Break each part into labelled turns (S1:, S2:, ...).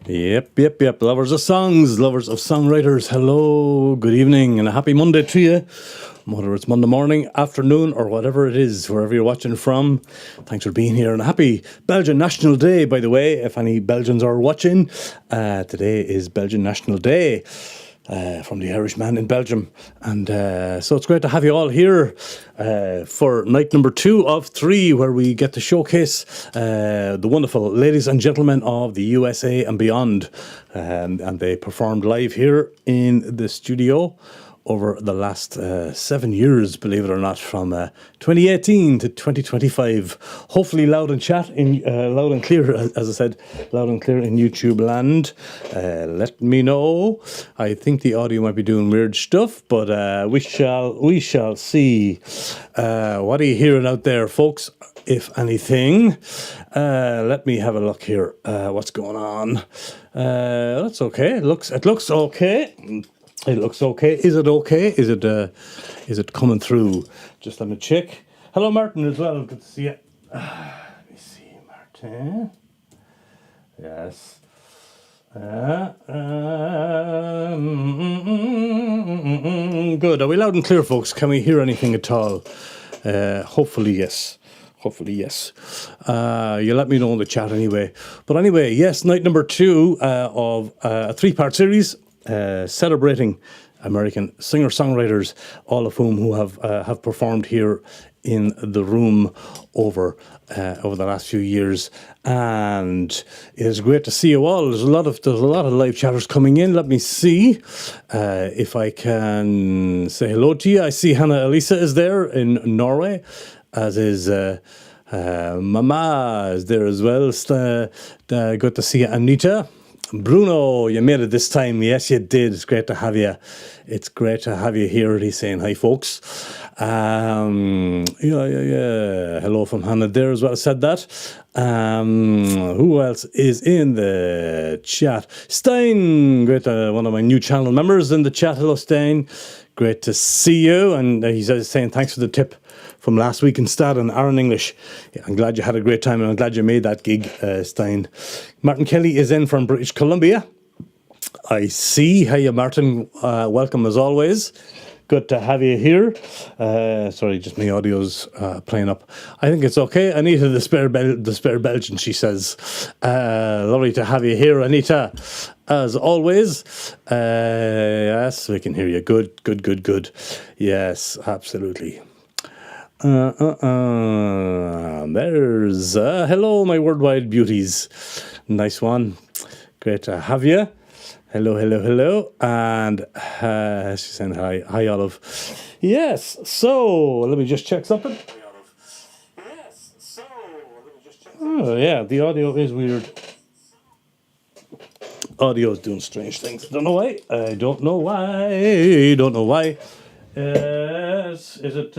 S1: Yep. Lovers of songs, lovers of songwriters. Hello, good evening, and a happy Monday to you. Whether it's Monday morning, afternoon, or whatever it is, wherever you're watching from. Thanks for being here. And a happy Belgian National Day, by the way, if any Belgians are watching. Today is Belgian National Day. From the Irish man in Belgium. And so it's great to have you all here for night number 2 of 3, where we get to showcase the wonderful ladies and gentlemen of the USA and beyond. And they performed live here in the studio over the last 7 years, believe it or not, from 2018 to 2025. Hopefully loud and clear, as I said, loud and clear in YouTube land. Let me know. I think the audio might be doing weird stuff, but we shall see. What are you hearing out there, folks? If anything, let me have a look here. What's going on? That's okay. It looks okay. It looks okay. Is it okay? Is it coming through? Just let me check. Hello, Martin, as well. Good to see you. Let me see, Martin. Yes. Good. Are we loud and clear, folks? Can we hear anything at all? Hopefully, yes. You let me know in the chat anyway. But anyway, yes, night number 2 of a 3-part series. Celebrating American singer-songwriters, all of whom have performed here in the room over the last few years, and it is great to see you all. There's a lot of live chatters coming in. Let me see if I can say hello to you. I see Hannah Elisa is there in Norway, as is Mama is there as well. Good to see you, Anita. Bruno, you made it this time. Yes, you did. It's great to have you. It's great to have you here. He's saying hi, folks. Yeah. Hello from Hannah there as well. I said that. Who else is in the chat? Stein, great. One of my new channel members in the chat. Hello, Stein. Great to see you. And he's saying thanks for the tip from last week in Stad and Aaron English. Yeah, I'm glad you had a great time, and I'm glad you made that gig, Stein. Martin Kelly is in from British Columbia. I see. Hiya, Martin. Welcome as always. Good to have you here. Sorry, just my audio's playing up. I think it's okay. Anita, the spare Belgian, she says. Lovely to have you here, Anita. As always. Yes, we can hear you. Good. Yes, absolutely. There's hello, my worldwide beauties. Nice one. Great to have you. Hello. And she's saying hi, Olive. Yes. So let me just check something. Oh yeah, the audio is weird. Audio is doing strange things. I don't know why. Yes. Is it?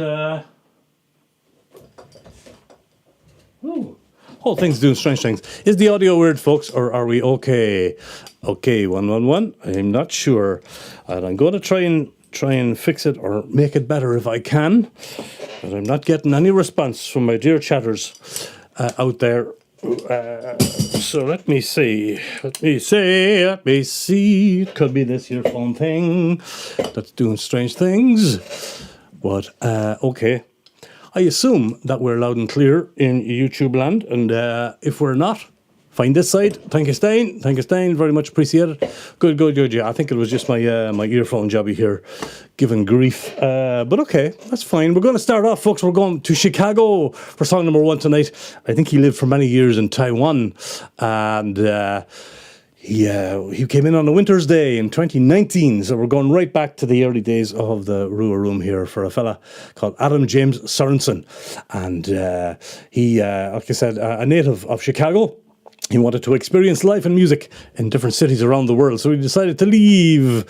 S1: Whole thing's doing strange things. Is the audio weird, folks, or are we okay? Okay, 111. I'm not sure. And I'm going to try and fix it or make it better if I can. But I'm not getting any response from my dear chatters out there. So let me see. It could be this earphone thing that's doing strange things. But, okay. I assume that we're loud and clear in YouTube land, and if we're not, find this side. Thank you, Stein. Very much appreciated. Good. Yeah, I think it was just my earphone jobby here giving grief. But okay, that's fine. We're going to start off, folks. We're going to Chicago for song number 1 tonight. I think he lived for many years in Taiwan, and he came in on a winter's day in 2019, so we're going right back to the early days of the Rua Room here for a fella called Adam James Sorensen. And he, like I said, a native of Chicago. He wanted to experience life and music in different cities around the world, so he decided to leave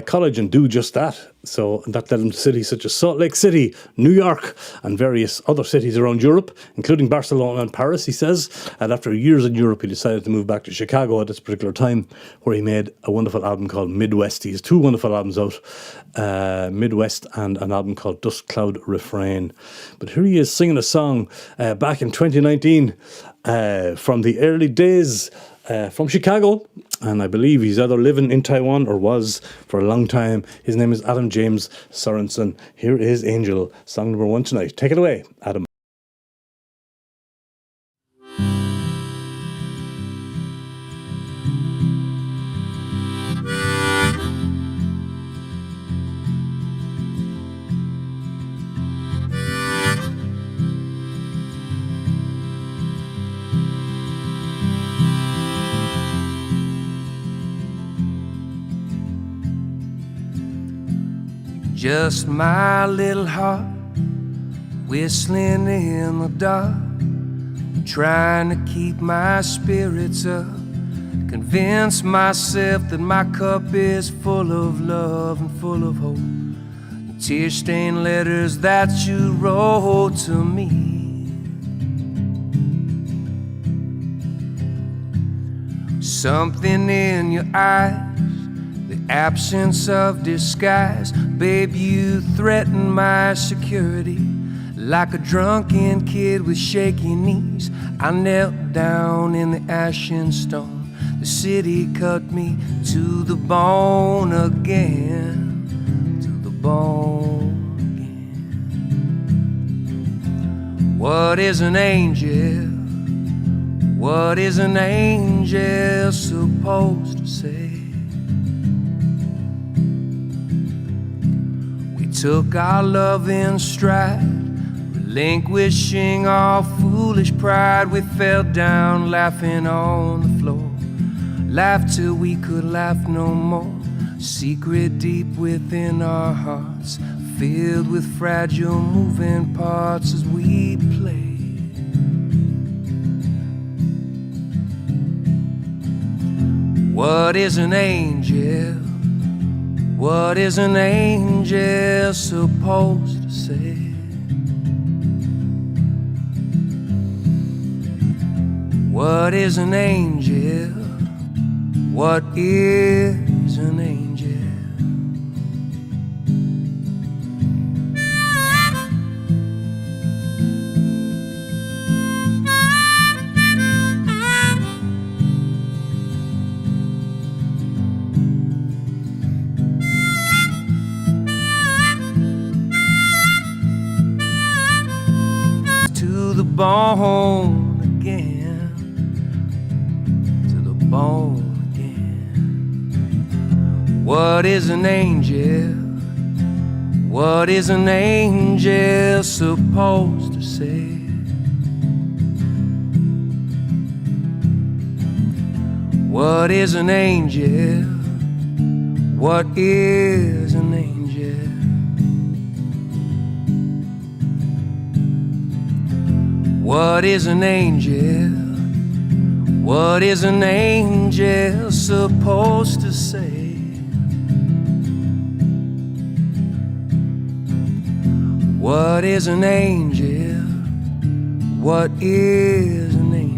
S1: college and do just that. So that led him to cities such as Salt Lake City, New York, and various other cities around Europe, including Barcelona and Paris, he says. And after years in Europe, he decided to move back to Chicago at this particular time, where he made a wonderful album called Midwest. He has 2 wonderful albums out, Midwest and an album called Dust Cloud Refrain. But here he is singing a song back in 2019 from the early days from Chicago, and I believe he's either living in Taiwan or was for a long time. His name is Adam James Sorensen. Here is Angel, song number 1 tonight. Take it away, Adam.
S2: Just my little heart whistling in the dark, trying to keep my spirits up, convince myself that my cup is full of love and full of hope. The tear-stained letters that you wrote to me, something in your eyes, the absence of disguise. Babe, you threaten my security like a drunken kid with shaky knees. I knelt down in the ashen stone. The city cut me to the bone again, to the bone again. What is an angel? What is an angel supposed to say? Took our love in stride, relinquishing our foolish pride. We fell down laughing on the floor, laughed till we could laugh no more. Secret deep within our hearts, filled with fragile moving parts as we played. What is an angel? What is an angel supposed to say? What is an angel? What is an angel? Bone again, to the bone again. What is an angel? What is an angel supposed to say? What is an angel? What is an angel? What is an angel? What is an angel supposed to say? What is an angel? What is an angel?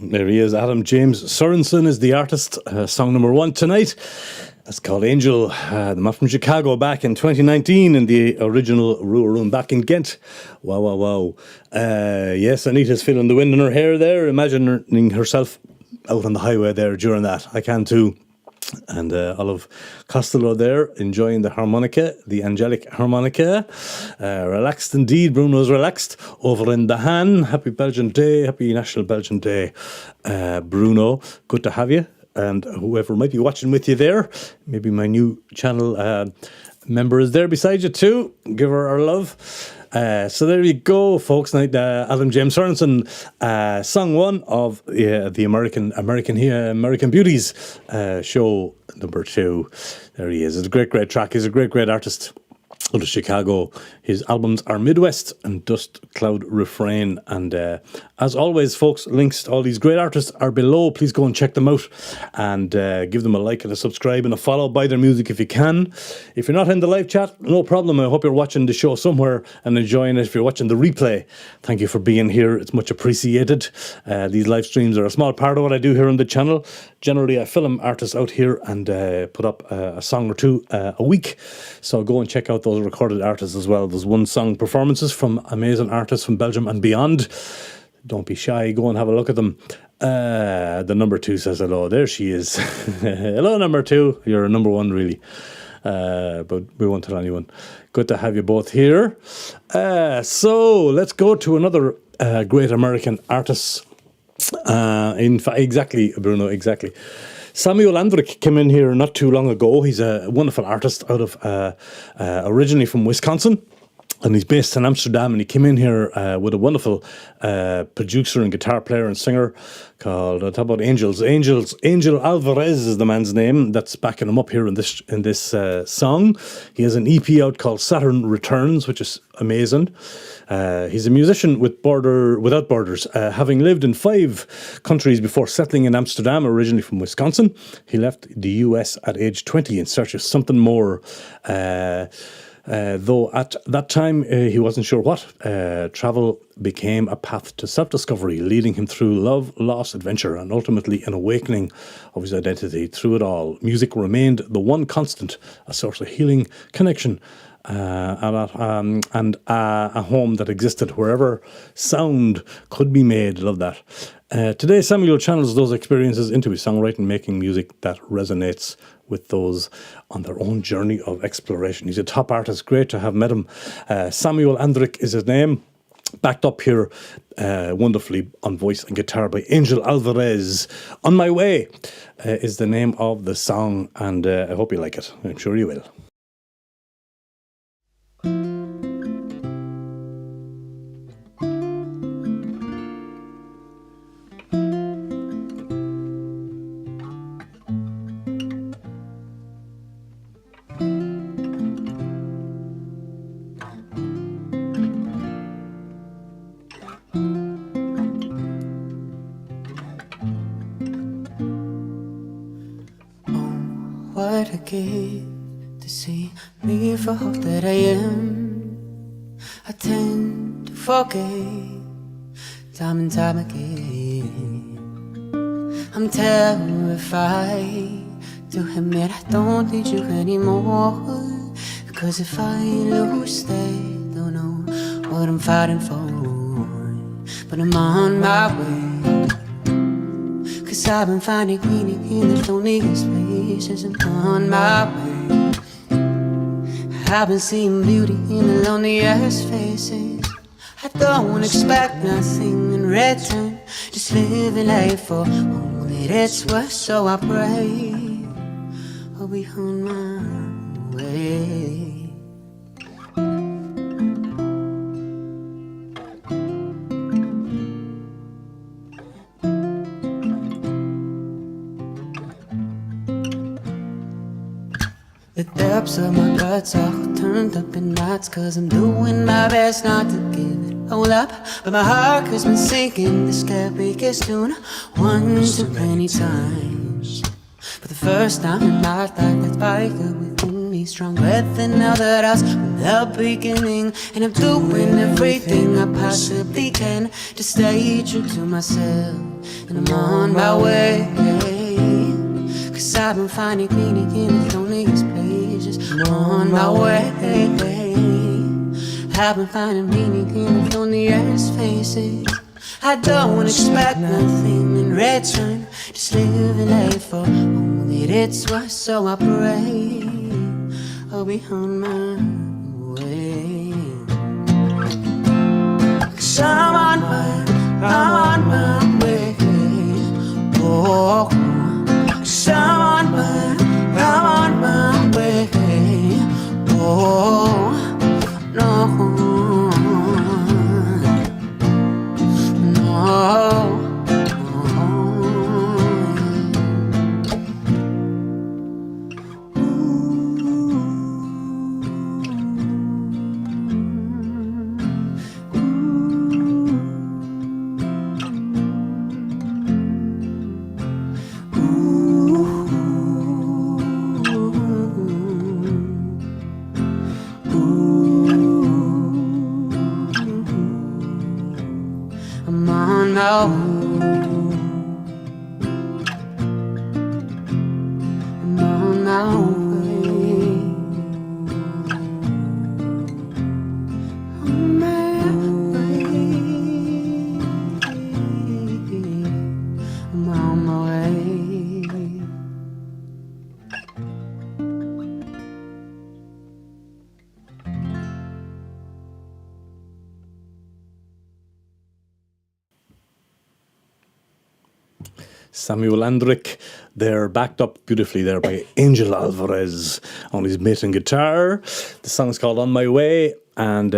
S1: There he is, Adam James Sorensen is the artist. Song number 1 tonight. It's called Angel. The man from Chicago back in 2019 in the original Rua Room back in Ghent. Wow, wow, wow. Yes, Anita's feeling the wind in her hair there, imagining herself out on the highway there during that. I can too. And Olive Costello there enjoying the harmonica, the angelic harmonica. Relaxed indeed. Bruno's relaxed over in the Han. Happy Belgian Day. Happy National Belgian Day. Bruno, good to have you. And whoever might be watching with you there, maybe my new channel member is there beside you too. Give her our love. So there you go, folks. Now, Adam James Sorensen, song one of the American Beauties show number 2. There he is. It's a great track. He's a great artist. Out of Chicago. His albums are Midwest and Dust Cloud Refrain. And as always, folks, links to all these great artists are below. Please go and check them out and give them a like and a subscribe and a follow. Buy their music if you can. If you're not in the live chat, no problem. I hope you're watching the show somewhere and enjoying it. If you're watching the replay, thank you for being here. It's much appreciated. These live streams are a small part of what I do here on the channel. Generally, I film artists out here and put up a song or two a week. So go and check out those recorded artists as well. There's one song performances from amazing artists from Belgium and beyond. Don't be shy, go and have a look at them. The number 2 says hello. There she is. Hello, number 2. You're a number 1, really. But we won't tell anyone. Good to have you both here. So let's go to another great American artist. In fact, exactly, Bruno, exactly. Samuel Andrick came in here not too long ago. He's a wonderful artist out of originally from Wisconsin, and he's based in Amsterdam. And he came in here with a wonderful producer and guitar player and singer called talk about Angel Alvarez is the man's name that's backing him up here in this song. He has an EP out called Saturn Returns, which is amazing. He's a musician without borders, having lived in 5 countries before settling in Amsterdam, originally from Wisconsin. He left the US at age 20 in search of something more. Though at that time he wasn't sure what, travel became a path to self-discovery, leading him through love, loss, adventure, and ultimately an awakening of his identity. Through it all, music remained the one constant, a source of healing, connection, and a home that existed wherever sound could be made. Love that. Today, Samuel channels those experiences into his songwriting, making music that resonates with those on their own journey of exploration. He's a top artist. Great to have met him. Samuel Andrick is his name. Backed up here wonderfully on voice and guitar by Angel Alvarez. On My Way is the name of the song, and I hope you like it. I'm sure you will.
S3: What I give to see me for all that I am. I tend to forget time and time again. I'm terrified to admit I don't need you anymore. Because if I lose that, don't know what I'm fighting for. But I'm on my way. Cause I've been finding meaning in the loneliest places. I'm on my way. I've been seeing beauty in the loneliest faces. I don't expect nothing in return, just living life for all that it's worth. So I pray I'll be on my way. The depths of my guts are turned up in knots, cause I'm doing my best not to give it all up. But my heart has been sinking this biggest tune one too many times. For the first time in my life, that fire within me stronger than other else from the beginning. And I'm doing everything I possibly can to stay true to myself. And I'm on my way. Cause I've been finding meaning in the loneliest places. I'm on my way. I've been finding meaning in the loneliest faces. I don't expect nothing in return, just living life for all that it's worth. So I pray I'll be on my way. Cause I'm on my way. Oh, cause I'm on my way. Oh, no.
S1: Samuel Andrick. They're backed up beautifully there by Angel Alvarez on his bass and guitar. The song's called On My Way, and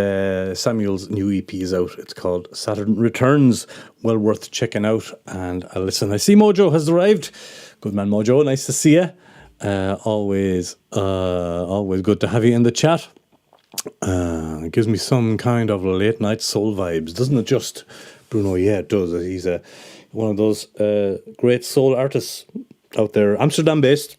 S1: Samuel's new EP is out. It's called Saturn Returns. Well worth checking out and a listen. I see Mojo has arrived. Good man, Mojo. Nice to see you. Always good to have you in the chat. It gives me some kind of late night soul vibes, doesn't it? Just Bruno, yeah, it does. He's one of those great soul artists out there, Amsterdam based,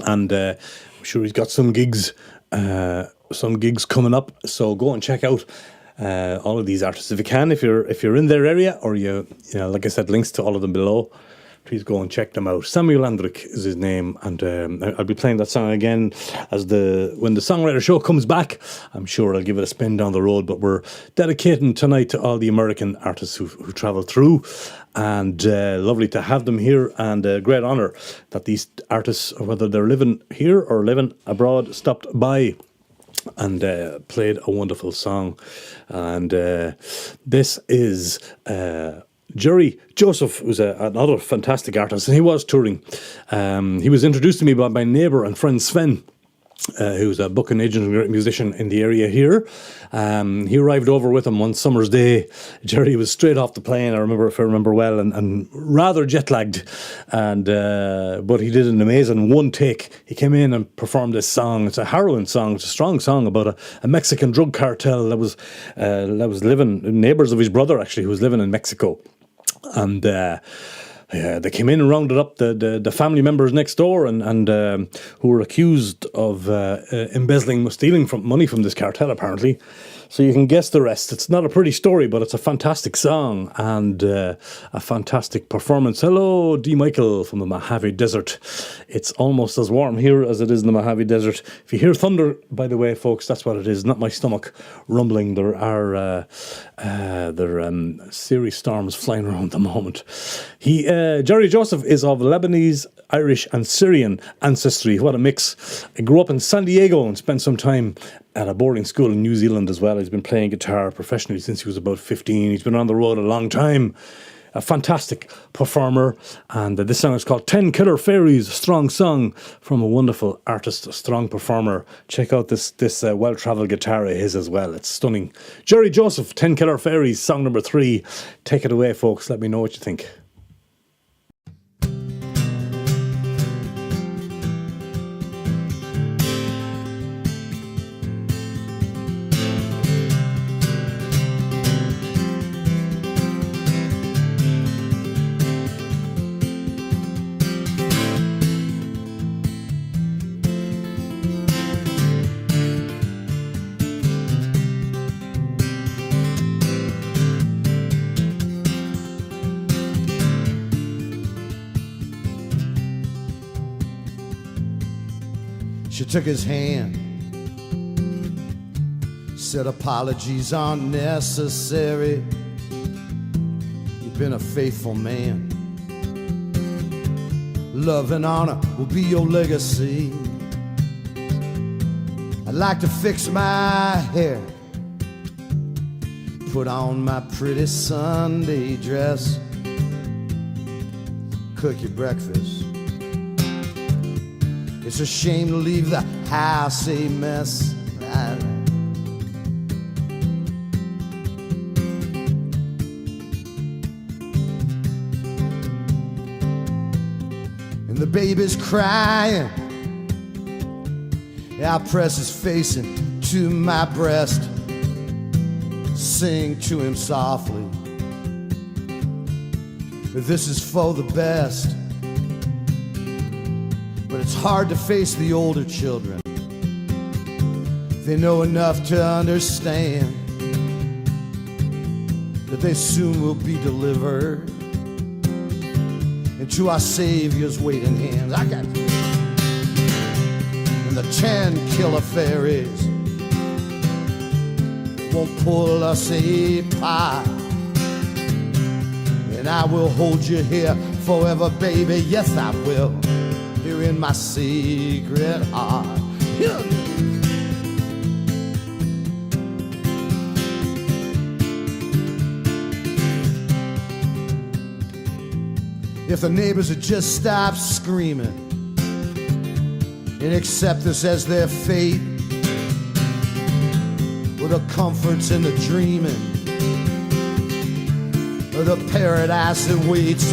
S1: and I'm sure he's got some gigs coming up. So go and check out all of these artists if you can, if you're in their area, or you know, like I said, links to all of them below. Please go and check them out. Samuel Andrick is his name, and I'll be playing that song again when the Songwriter Show comes back. I'm sure I'll give it a spin down the road, but we're dedicating tonight to all the American artists who travel through, and lovely to have them here, and a great honour that these artists, whether they're living here or living abroad, stopped by and played a wonderful song. And this is Jerry Joseph, who's another fantastic artist, and he was touring. He was introduced to me by my neighbour and friend Sven, who's a booking agent and great musician in the area here. He arrived over with him one summer's day. Jerry was straight off the plane, if I remember well, and rather jet lagged. But he did an amazing one take. He came in and performed this song. It's a harrowing song. It's a strong song about a Mexican drug cartel that was living, neighbours of his brother actually, who was living in Mexico. And they came in and rounded up the family members next door, and who were accused of stealing money from this cartel, apparently. So you can guess the rest. It's not a pretty story, but it's a fantastic song and a fantastic performance. Hello, D. Michael from the Mojave Desert. It's almost as warm here as it is in the Mojave Desert. If you hear thunder, by the way, folks, that's what it is, not my stomach rumbling. There are serious storms flying around at the moment. Jerry Joseph is of Lebanese, Irish and Syrian ancestry. What a mix. He grew up in San Diego and spent some time at a boarding school in New Zealand as well. He's been playing guitar professionally since he was about 15. He's been on the road a long time. A fantastic performer. And this song is called 10 Killer Fairies, a strong song from a wonderful artist, a strong performer. Check out this well-travelled guitar of his as well. It's stunning. Jerry Joseph, 10 Killer Fairies, song number 3. Take it away, folks. Let me know what you think.
S4: She took his hand, said apologies aren't necessary. You've been a faithful man. Love and honor will be your legacy. I'd like to fix my hair, put on my pretty Sunday dress, cook your breakfast. It's a shame to leave the house a mess. And the baby's crying. I'll press his face into my breast, sing to him softly. This is for the best. But it's hard to face the older children. They know enough to understand that they soon will be delivered into our Savior's waiting hands. I got you. And the 10 killer fairies won't pull us apart. And I will hold you here forever, baby. Yes, I will. Here in my secret heart. Yeah. if the neighbors would just stop screaming and accept this as their fate, with the comforts and the dreaming of the paradise that waits.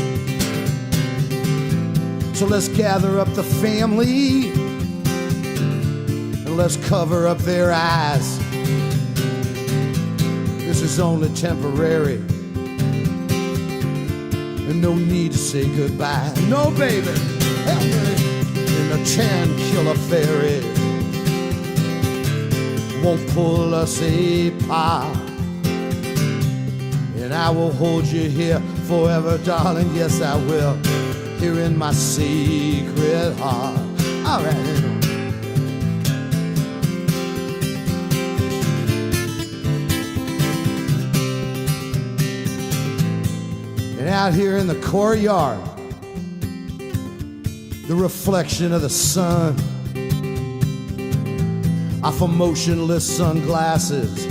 S4: So let's gather up the family and let's cover up their eyes. This is only temporary, and no need to say goodbye. No, baby, help me. And the 10 killer fairies won't pull us apart. And I will hold you here forever, darling. Yes, I will. Here in my secret heart. All right. And out here in the courtyard, the reflection of the sun off of motionless sunglasses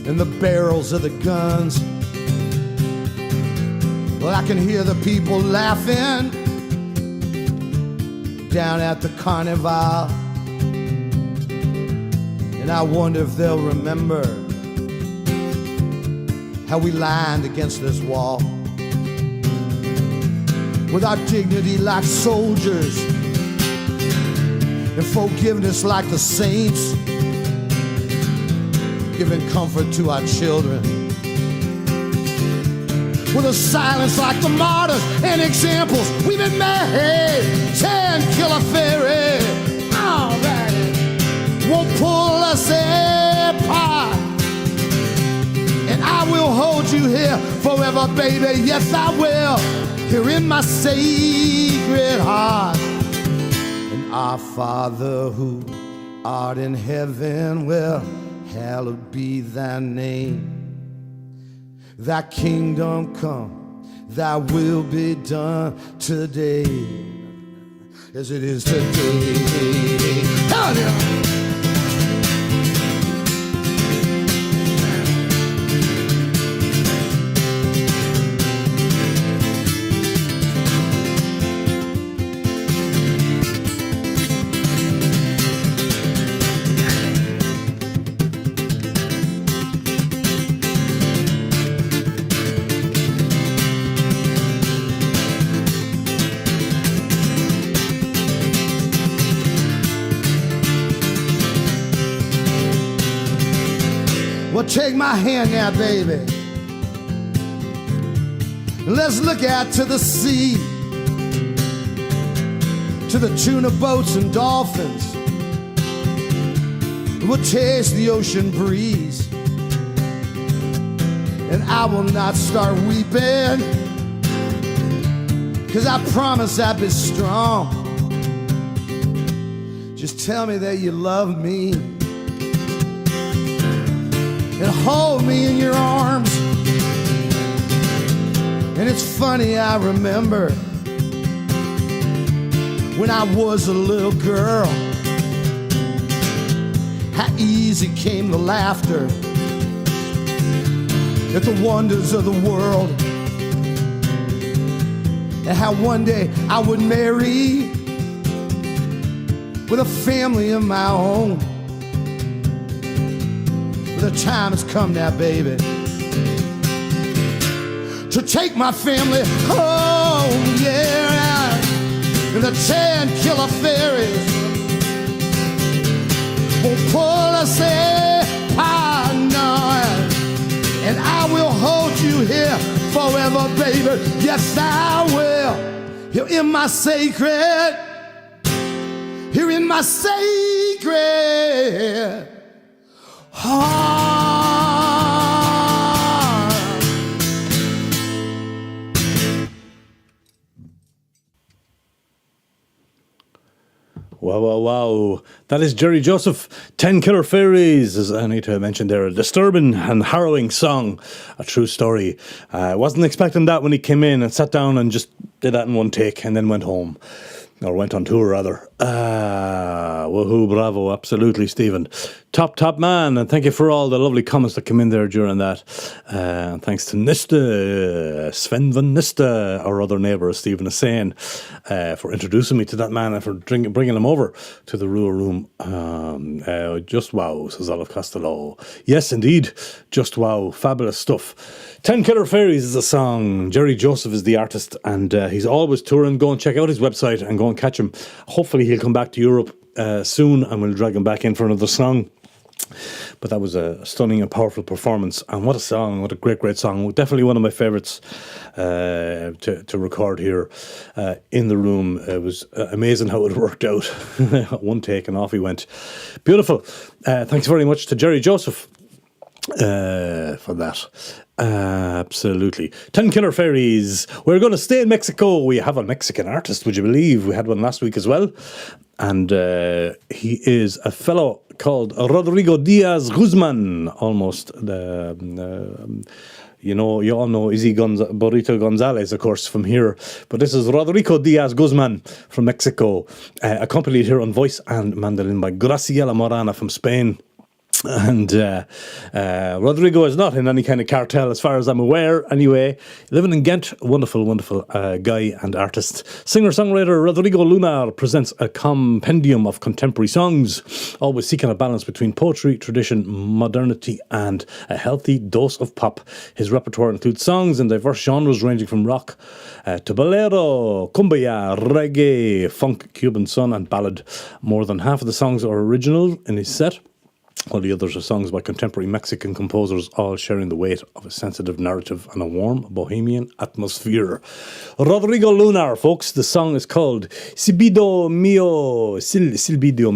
S4: and the barrels of the guns. Well, I can hear the people laughing down at the carnival, and I wonder if they'll remember how we lined against this wall with our dignity like soldiers and forgiveness like the saints, giving comfort to our children with a silence like the martyrs and examples. We've been made 10 killer fairies. All right, won't pull us apart. And I will hold you here forever, baby. Yes, I will. Here in my sacred heart. And our Father who art in heaven, well, hallowed be thy name. Thy kingdom come, thy will be done today as it is today. Hallelujah. Well, take my hand now, baby. Let's look out to the sea, to the tuna boats and dolphins. We'll taste the ocean breeze, and I will not start weeping, 'cause I promise I'll be strong. Just tell me that you love me and hold me in your arms. And it's funny, I remember when I was a little girl, how easy came the laughter at the wonders of the world, and how one day I would marry with a family of my own. The time has come now, baby, to take my family home, yeah. And the 10 killer fairies will pull us apart, no. And I will hold you here forever, baby. Yes, I will. Here in my sacred, here in my sacred heart.
S1: Wow, wow, wow. That is Jerry Joseph, 10 Killer Fairies, as I need to mention there. A disturbing and harrowing song, a true story. I wasn't expecting that when he came in and sat down and just did that in one take and then went home. Or went on tour, rather. Woohoo, bravo, absolutely, Stephen. Top man, and thank you for all the lovely comments that came in there during that. And thanks to Nista, Sven van Nista, our other neighbour, as Stephen is saying, for introducing me to that man and for bringing him over to the Rua Room. Just wow, says Olive Costello. Yes, indeed, just wow, fabulous stuff. 10 Killer Fairies is the song. Jerry Joseph is the artist, and he's always touring. Go and check out his website and go and catch him. Hopefully he'll come back to Europe soon, and we'll drag him back in for another song. But that was a stunning and powerful performance, and what a song, what a great song. Definitely one of my favourites to record here in the room. It was amazing how it worked out. One take and off he went. Beautiful. Thanks very much to Jerry Joseph for that. Absolutely. 10 Killer Fairies. We're going to stay in Mexico. We have a Mexican artist, would you believe? We had one last week as well, and he is a fellow called Rodrigo Diaz Guzman. Almost you all know Izzy Burrito Gonzalez, of course, from here. But this is Rodrigo Diaz Guzman from Mexico, accompanied here on voice and mandolin by Graciela Morana from Spain. And Rodrigo is not in any kind of cartel as far as I'm aware anyway. Living in Ghent, wonderful guy and artist. Singer-Songwriter Rodrigo Lunar presents a compendium of contemporary songs, always seeking a balance between poetry, tradition, modernity and a healthy dose of pop. His repertoire includes songs in diverse genres ranging from rock to bolero, cumbia, reggae, funk, Cuban son and ballad. More than half of the songs are original in his set, while the others are songs by contemporary Mexican composers, all sharing the weight of a sensitive narrative and a warm bohemian atmosphere. Rodrigo Lunar, folks. The song is called Silbido Mio. Silbido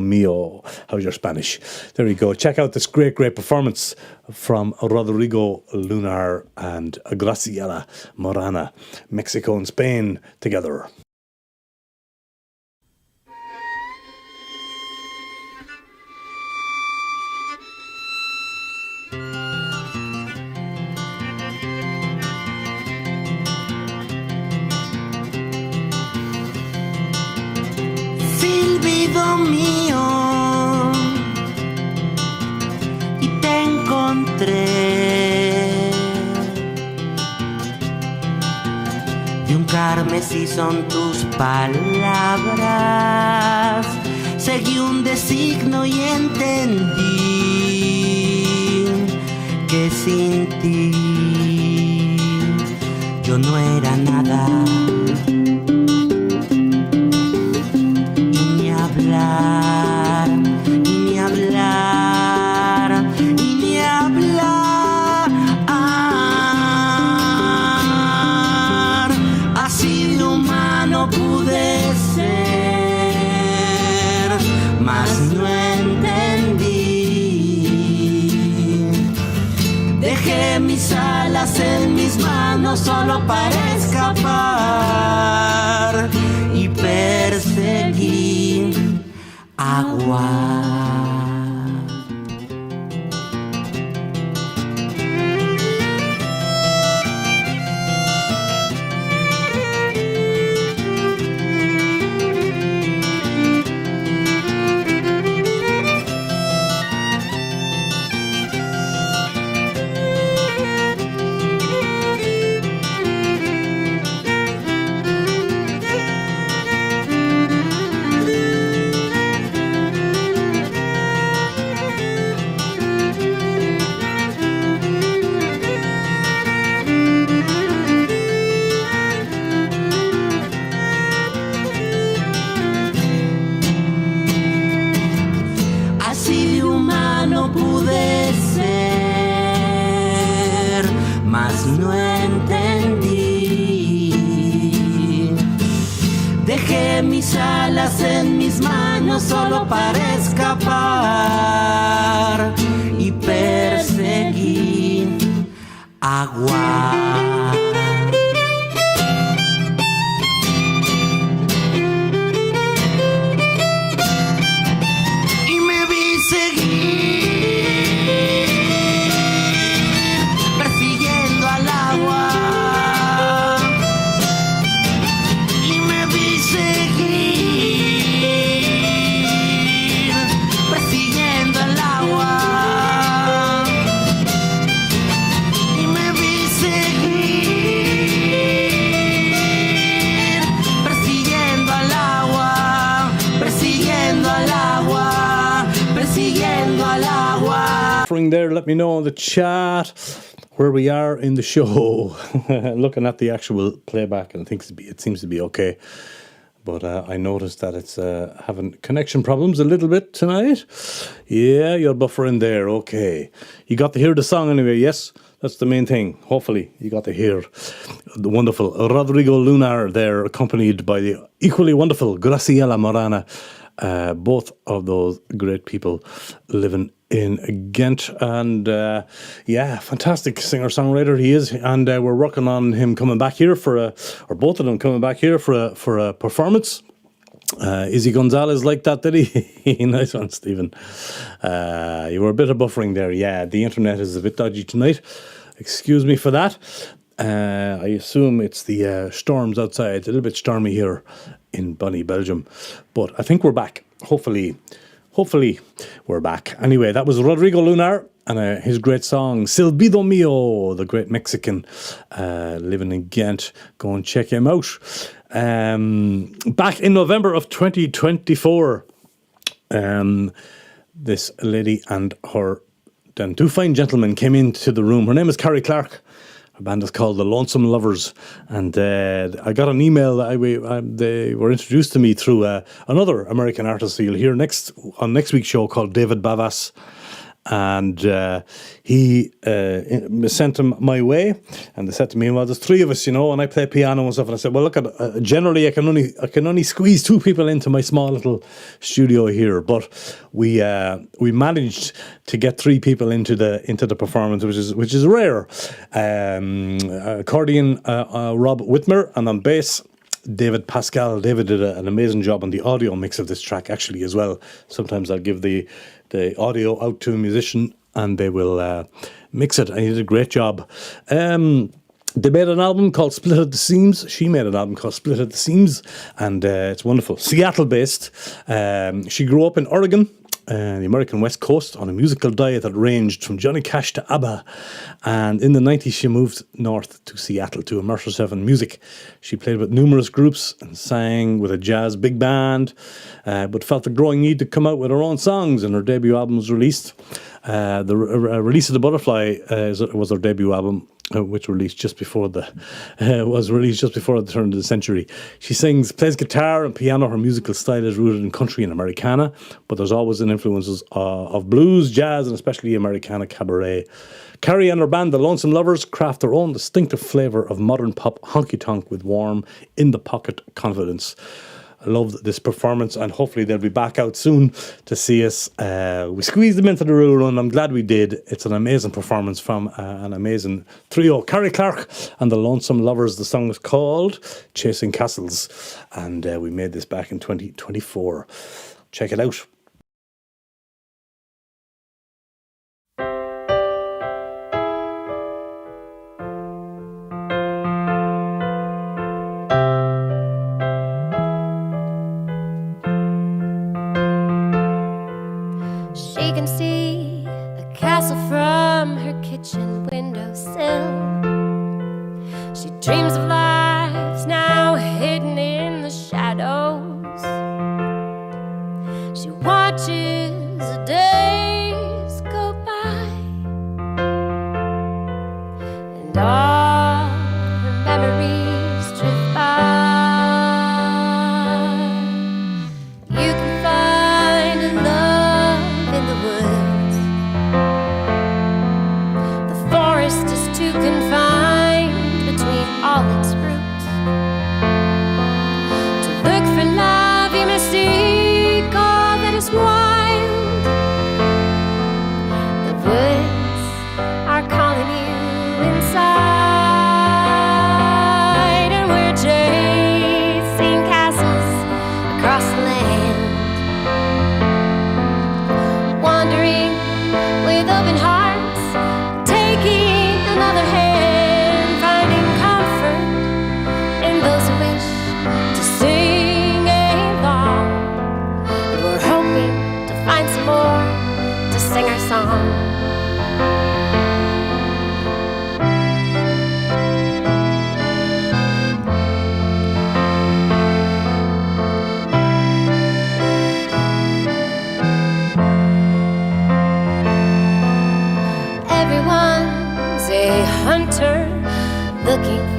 S1: Mio. How's your Spanish? There you go. Check out this great performance from Rodrigo Lunar and Graciela Morana. Mexico and Spain together.
S3: Mío, y te encontré de un carmesí son tus palabras, seguí un designo y entendí que sin ti yo no era nada. Así de humano pude ser, mas no entendí. Dejé mis alas en mis manos solo para escapar y perseguí agua. No entendí. Dejé mis alas en mis manos solo para escapar y perseguí agua. Persiguiendo
S1: Let me know in the chat where we are in the show. Looking at the actual playback, and it seems to be okay. But I noticed that it's having connection problems a little bit tonight. Yeah, you're buffering there. Okay. You got to hear the song anyway, yes? That's the main thing. Hopefully, you got to hear the wonderful Rodrigo Lunar there, accompanied by the equally wonderful Graciela Morana. Both of those great people living in Ghent. And fantastic singer-songwriter he is. And we're working on him coming back here or both of them coming back here for a performance. Izzy Gonzalez like that, did he? Nice one, Stephen. You were a bit of buffering there. Yeah, the internet is a bit dodgy tonight. Excuse me for that. I assume it's the storms outside. It's a little bit stormy here in Bonny, Belgium. But I think we're back. Hopefully we're back. Anyway, that was Rodrigo Lunar and his great song, Silbido Mio, the great Mexican living in Ghent. Go and check him out. Back in November of 2024, this lady and her then two fine gentlemen came into the room. Her name is Carrie Clark. Her band is called The Lonesome Lovers, and I got an email that they were introduced to me through another American artist who you'll hear on next week's show, called David Bavas. And he sent them my way, and they said to me, "Well, there's three of us, and I play piano and stuff." And I said, "Well, look, generally I can only squeeze two people into my small little studio here, but we managed to get three people into the performance, which is rare. Accordion, Rob Whitmer, and on bass, David Pascal. David did an amazing job on the audio mix of this track, actually, as well. Sometimes I'll give the audio out to a musician and they will mix it, and he did a great job. They made an album called Split at the Seams. She made an album called Split at the Seams, and it's wonderful. Seattle-based. She grew up in Oregon, the American West Coast, on a musical diet that ranged from Johnny Cash to ABBA. And in the 90s, she moved north to Seattle to immerse herself in music. She played with numerous groups and sang with a jazz big band, but felt a growing need to come out with her own songs, and her debut album was released. The Release of the Butterfly was her debut album, which was released just before the turn of the century. She plays guitar and piano. Her musical style is rooted in country and Americana, but there's always an influences of blues, jazz, and especially Americana cabaret. Carrie and her band, The Lonesome Lovers, craft their own distinctive flavour of modern pop honky-tonk with warm, in-the-pocket confidence. I love this performance, and hopefully they'll be back out soon to see us. We squeezed them into the Rua Room. I'm glad we did. It's an amazing performance from an amazing trio, Carrie Clark and The Lonesome Lovers. The song is called Chasing Castles, and we made this back in 2024. Check it out.
S5: She can see the castle from her kitchen windowsill. She dreams of lives now hidden in the shadows. She wants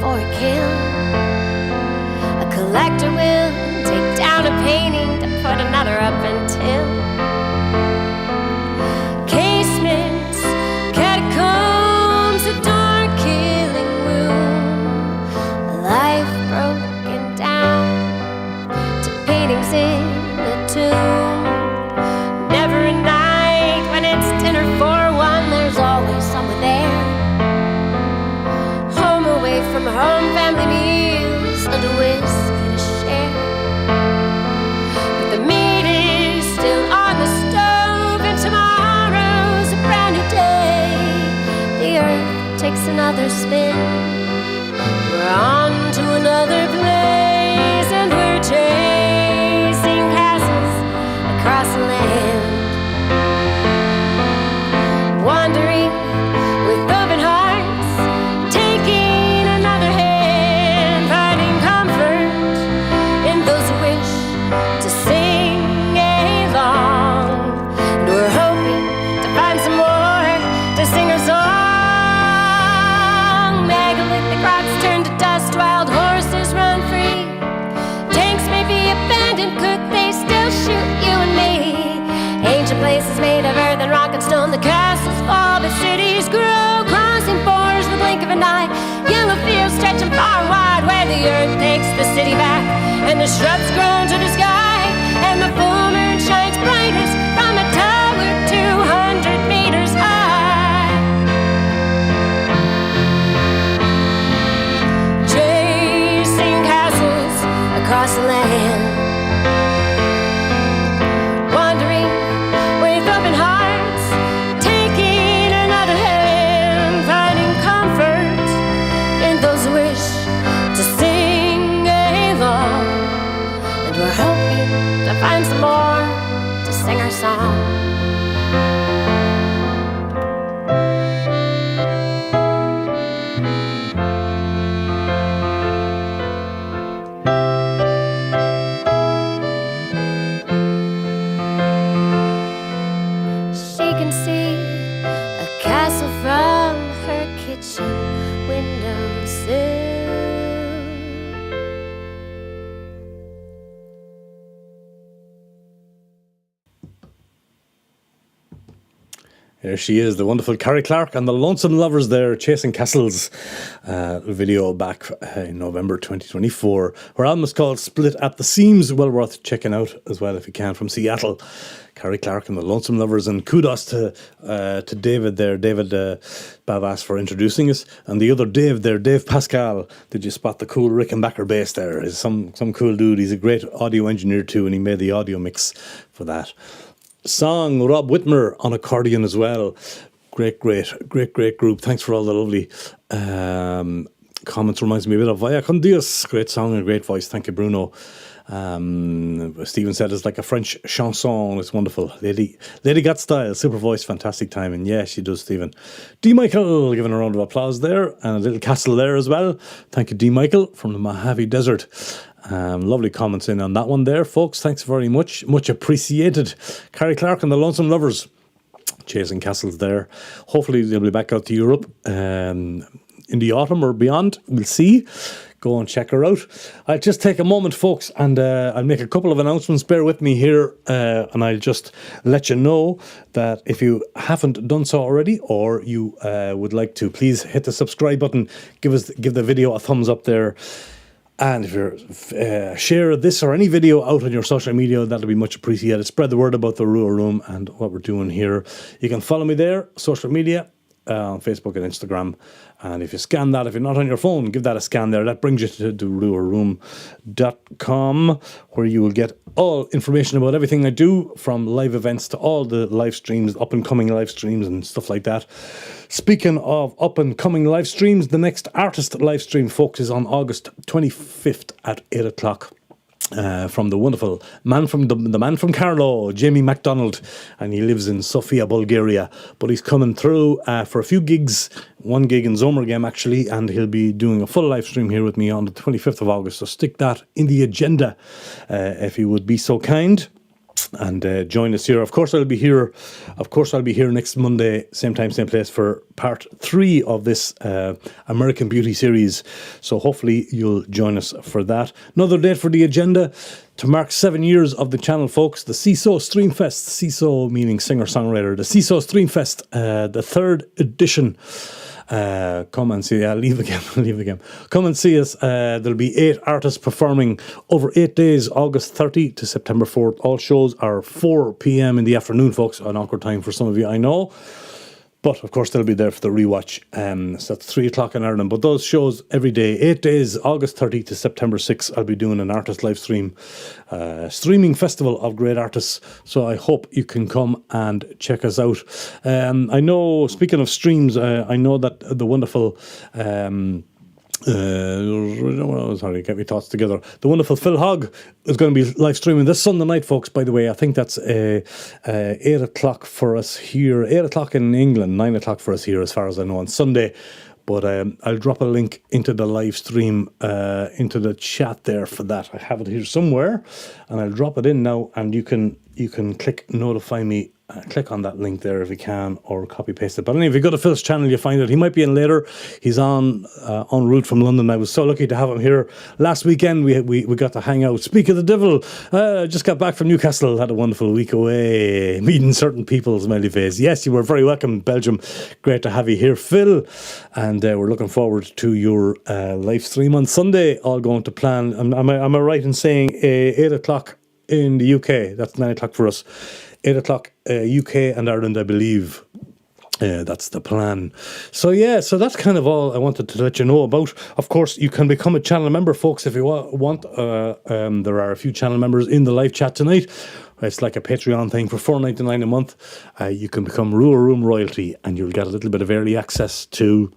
S5: or kill. A collector will take down a painting to put another up until casements, catacombs, a dark killing room, a life broken down to paintings in a tomb. Never a night when it's dinner for one, there's always someone there. Home away from home, family meals and a whiskey to share. But the meat is still on the stove, and tomorrow's a brand new day. The earth takes another spin, we're on to another place, and we're chasing castles across the land, wandering with open hearts, taking another hand, finding comfort in those who wish to sing along. And we're hoping to find some more to sing our song. Megalithic rocks turn to dust, wild horses run free. Tanks may be abandoned, could they still shoot you and me? Ancient places made of earth and rock and stone, the castles fall, but cities grow, crossing borders in the blink of an eye. Yellow fields stretching far and wide, where the earth takes the city back, and the shrubs grow to the sky, and the full moon shines brightest from a tower 200 meters high. Chasing castles across the land, wandering with open hearts, taking another hand, finding comfort in those who wish to sing along. And we're hoping to find some more to sing our song. She can see a castle from her kitchen windowsill.
S1: There she is, the wonderful Carrie Clark and the Lonesome Lovers there, Chasing Castles. Video back in November 2024. Her album is called Split at the Seams, well worth checking out as well if you can, from Seattle. Carrie Clark and the Lonesome Lovers, and kudos to David there, David Bavas, for introducing us, and the other Dave there, Dave Pascal. Did you spot the cool Rickenbacker bass there? He's some cool dude. He's a great audio engineer too, and he made the audio mix for that song. Rob Whitmer on accordion as well. Great group. Thanks for all the lovely comments. Reminds me a bit of Vaya con Dios. Great song and great voice. Thank you, Bruno. Stephen said it's like a French chanson. It's wonderful. Lady got style, super voice, fantastic timing. Yeah, she does, Stephen. D. Michael, giving a round of applause there, and a little castle there as well. Thank you, D. Michael from the Mojave Desert. Lovely comments in on that one there, folks. Thanks very much. Much appreciated. Carrie Clark and the Lonesome Lovers, Chasing Castles there. Hopefully they'll be back out to Europe in the autumn or beyond. We'll see. Go and check her out. I'll just take a moment, folks, and I'll make a couple of announcements. Bear with me here, and I'll just let you know that if you haven't done so already, or you would like to, please hit the subscribe button. Give the video a thumbs up there. And if you share this or any video out on your social media, that'll be much appreciated. Spread the word about the Rua Room and what we're doing here. You can follow me there, social media, on Facebook and Instagram. And if you scan that, if you're not on your phone, give that a scan there. That brings you to ruaroom.com, where you will get all information about everything I do, from live events to all the live streams, up and coming live streams and stuff like that. Speaking of up and coming live streams, the next artist live stream, folks, is on August 25th at 8 o'clock. From the wonderful man from the man from Carlow, Jamie MacDonald, and he lives in Sofia, Bulgaria. But he's coming through for a few gigs, one gig in Zomergame actually, and he'll be doing a full live stream here with me on the 25th of August. So stick that in the agenda if you would be so kind. and join us here. Of course, I'll be here. Of course, I'll be here next Monday, same time, same place, for part 3 of this American Beauty series. So hopefully you'll join us for that. Another date for the agenda to mark 7 years of the channel, folks. The CISO Streamfest. CISO meaning singer-songwriter. The CISO Streamfest, the 3rd edition. Come and see. I'll leave again. Come and see us. There'll be 8 artists performing over 8 days, August 30 to September 4th. All shows are 4 p.m. in the afternoon, folks. An awkward time for some of you, I know. But, of course, they'll be there for the rewatch. So that's 3 o'clock in Ireland. But those shows every day, 8 days, August 30 to September 6th, I'll be doing an artist live stream, streaming festival of great artists. So I hope you can come and check us out. I know, speaking of streams, I know that the wonderful... sorry, get my thoughts together. The wonderful Phil Hogg is going to be live streaming this Sunday night, folks. By the way, I think that's 8 o'clock for us here, 8 o'clock in England, 9 o'clock for us here, as far as I know, on Sunday. But I'll drop a link into the live stream, into the chat there for that. I have it here somewhere, and I'll drop it in now, and you can click notify me. Click on that link there if you can, or copy paste it. But anyway, if you go to Phil's channel, you find it. He might be in later. He's en route from London. I was so lucky to have him here last weekend. We got to hang out. Speak of the devil, just got back from Newcastle. Had a wonderful week away, meeting certain people. Smiley face. Yes, you were very welcome, Belgium. Great to have you here, Phil. And we're looking forward to your live stream on Sunday. All going to plan. Am I right in saying 8 o'clock in the UK? That's 9 o'clock for us. 8 o'clock UK and Ireland, I believe. That's the plan. So yeah, so that's kind of all I wanted to let you know about. Of course, you can become a channel member, folks, if you want. There are a few channel members in the live chat tonight. It's like a Patreon thing for $4.99 a month. You can become Rua Room royalty, and you'll get a little bit of early access to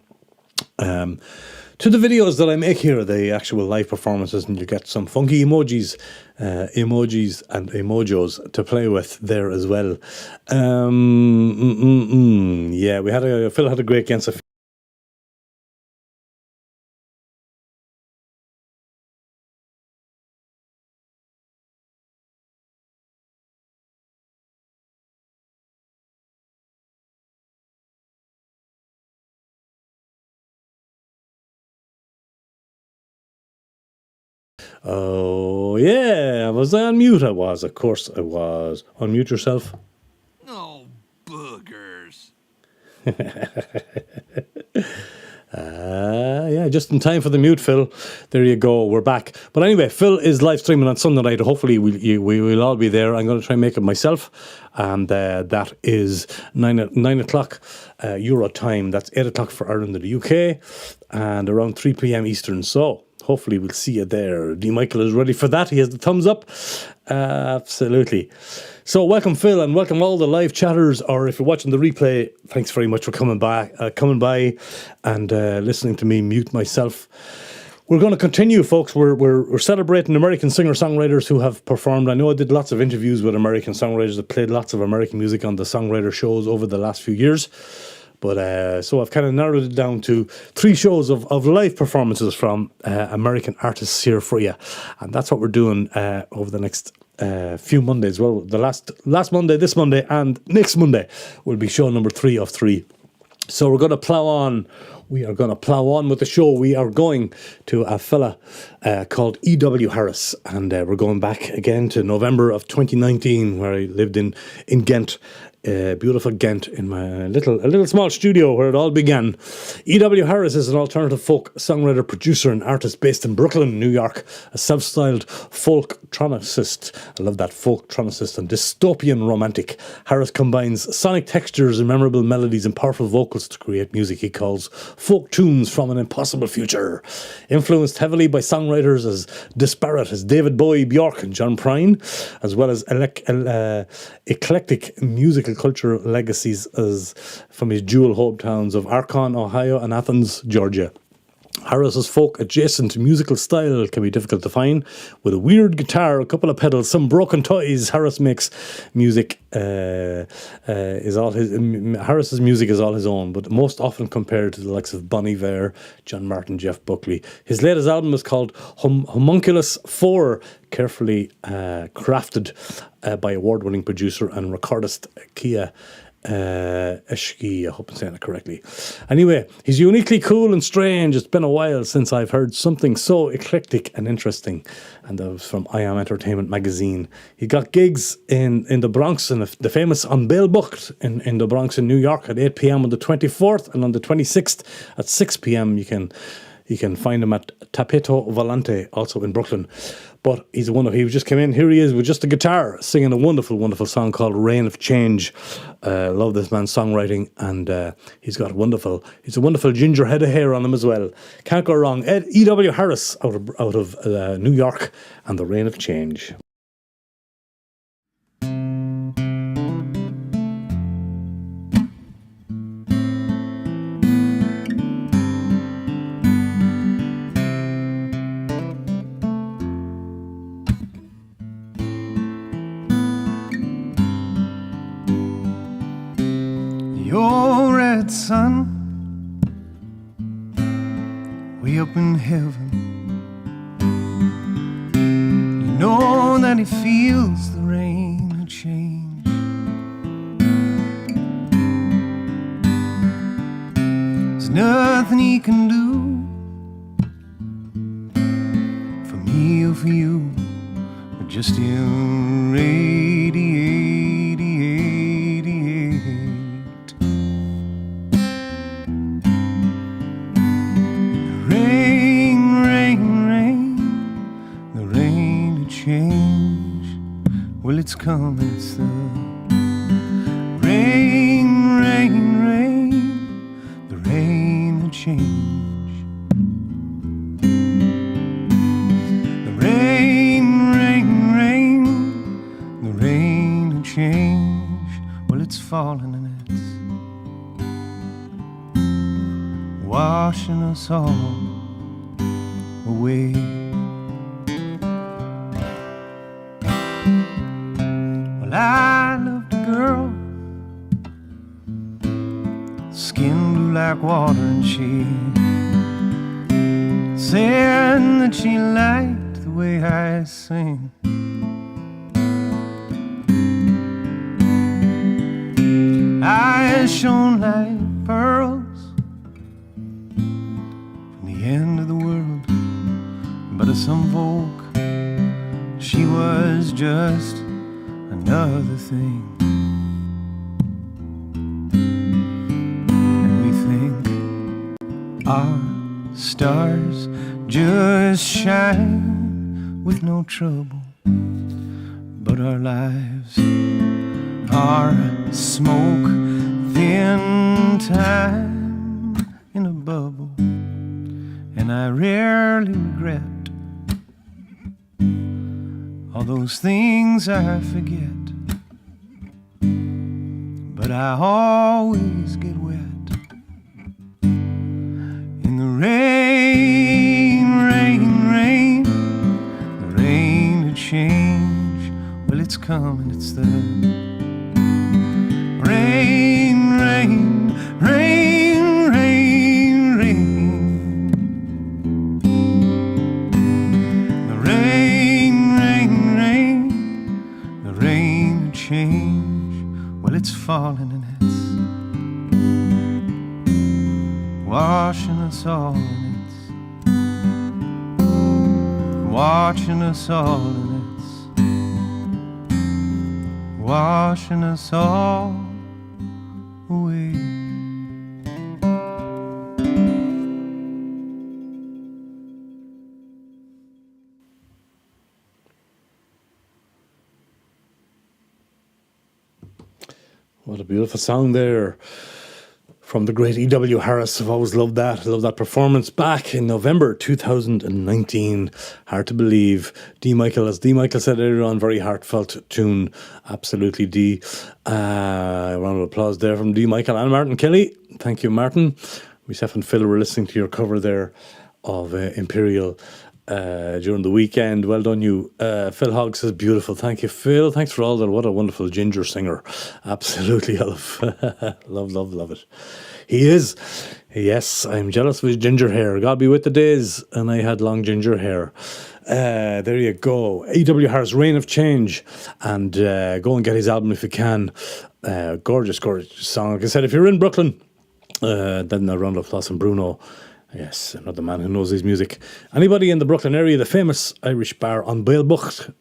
S1: the videos that I make here, the actual live performances, and you get some funky emojis and emojos to play with there as well. Yeah, Phil had a great against a Oh, yeah. Was I on mute? I was. Of course I was. Unmute yourself.
S2: Oh, boogers.
S1: Yeah, just in time for the mute, Phil. There you go. We're back. But anyway, Phil is live streaming on Sunday night. Hopefully we will all be there. I'm going to try and make it myself. And that is 9 o'clock Euro time. That's 8 o'clock for Ireland and the UK. And around 3 p.m. Eastern. So hopefully we'll see you there. D. Michael is ready for that. He has the thumbs up. Absolutely. So welcome, Phil, and welcome all the live chatters, or if you're watching the replay, thanks very much for coming by and listening to me mute myself. We're going to continue, folks. We're celebrating American singer-songwriters who have performed. I know I did lots of interviews with American songwriters that played lots of American music on the songwriter shows over the last few years. But so I've kind of narrowed it down to 3 shows of live performances from American artists here for you. And that's what we're doing over the next few Mondays. Well, the last Monday, this Monday, and next Monday will be show number 3 of 3. So we're going to plow on. We are going to plow on with the show. We are going to a fella called E.W. Harris. And we're going back again to November of 2019, where I lived in Ghent. Beautiful Ghent, in my little small studio where it all began. E.W. Harris is an alternative folk songwriter, producer and artist based in Brooklyn, New York, a self-styled folk-tronicist. I love that, folk-tronicist and dystopian romantic. Harris combines sonic textures and memorable melodies and powerful vocals to create music he calls folk tunes from an impossible future. Influenced heavily by songwriters as disparate as David Bowie, Bjork and John Prine, as well as eclectic musical cultural legacies as from his dual hometowns of Archon, Ohio and Athens, Georgia. Harris's folk-adjacent musical style can be difficult to find. With a weird guitar, a couple of pedals, some broken toys, Harris's music is all his own, but most often compared to the likes of Bon Iver, John Martin, Jeff Buckley. His latest album is called Homunculus 4, carefully crafted by award-winning producer and recordist Kia Eshki, I hope I'm saying it correctly. Anyway, he's uniquely cool and strange. It's been a while since I've heard something so eclectic and interesting. And that was from I Am Entertainment magazine. He got gigs in the Bronx, in the famous On Bail Bucht in the Bronx in New York at 8 p.m. on the 24th, and on the 26th at 6 p.m. You can find him at Tappeto Volante, also in Brooklyn. But he just came in. Here he is with just a guitar, singing a wonderful, wonderful song called Reign of Change. Love this man's songwriting, and he's a wonderful ginger head of hair on him as well. Can't go wrong. E.W. Harris out of New York, and the Reign of Change.
S2: Your red sun, way up in heaven. You know that he feels the rain of change. There's nothing he can do for me or for you, but just irradiate. Well, it's coming, it's the rain, rain, rain, the rain of change. The rain, rain, rain, the rain of change. Well, it's falling and it's washing us all away. I loved a girl, skin blue like water, and she said that she liked the way I sing. Eyes shone like pearls from the end of the world, but to some folk she was just another thing. And we think our stars just shine with no trouble, but our lives are smoke thin time in a bubble. And I rarely regret all those things I forget, but I always get wet in the rain, rain, rain, the rain of change. Well, it's coming, it's the rain, rain, rain, rain, rain. The rain, rain, rain, the rain of change. Well, it's falling and it's washing us all, and it's watching us all, and it's washing us all away.
S1: What a beautiful song there from the great E.W. Harris. I've always loved that. I love that performance back in November 2019. Hard to believe. D. Michael, as D. Michael said earlier on, very heartfelt tune. Absolutely, D. A round of applause there from D. Michael and Martin Kelly. Thank you, Martin. Myself and Phil were listening to your cover there of Imperial during the weekend. Well done, you. Phil Hogg says, beautiful. Thank you, Phil. Thanks for all that. What a wonderful ginger singer. Absolutely, I love it. He is. Yes, I'm jealous of his ginger hair. God be with the days, and I had long ginger hair. There you go. E.W. Harris, Reign of Change. And go and get his album if you can. Gorgeous song. Like I said, if you're in Brooklyn, then a round of applause from Bruno. Yes, another man who knows his music. Anybody in the Brooklyn area, the famous Irish bar on Bailbucht,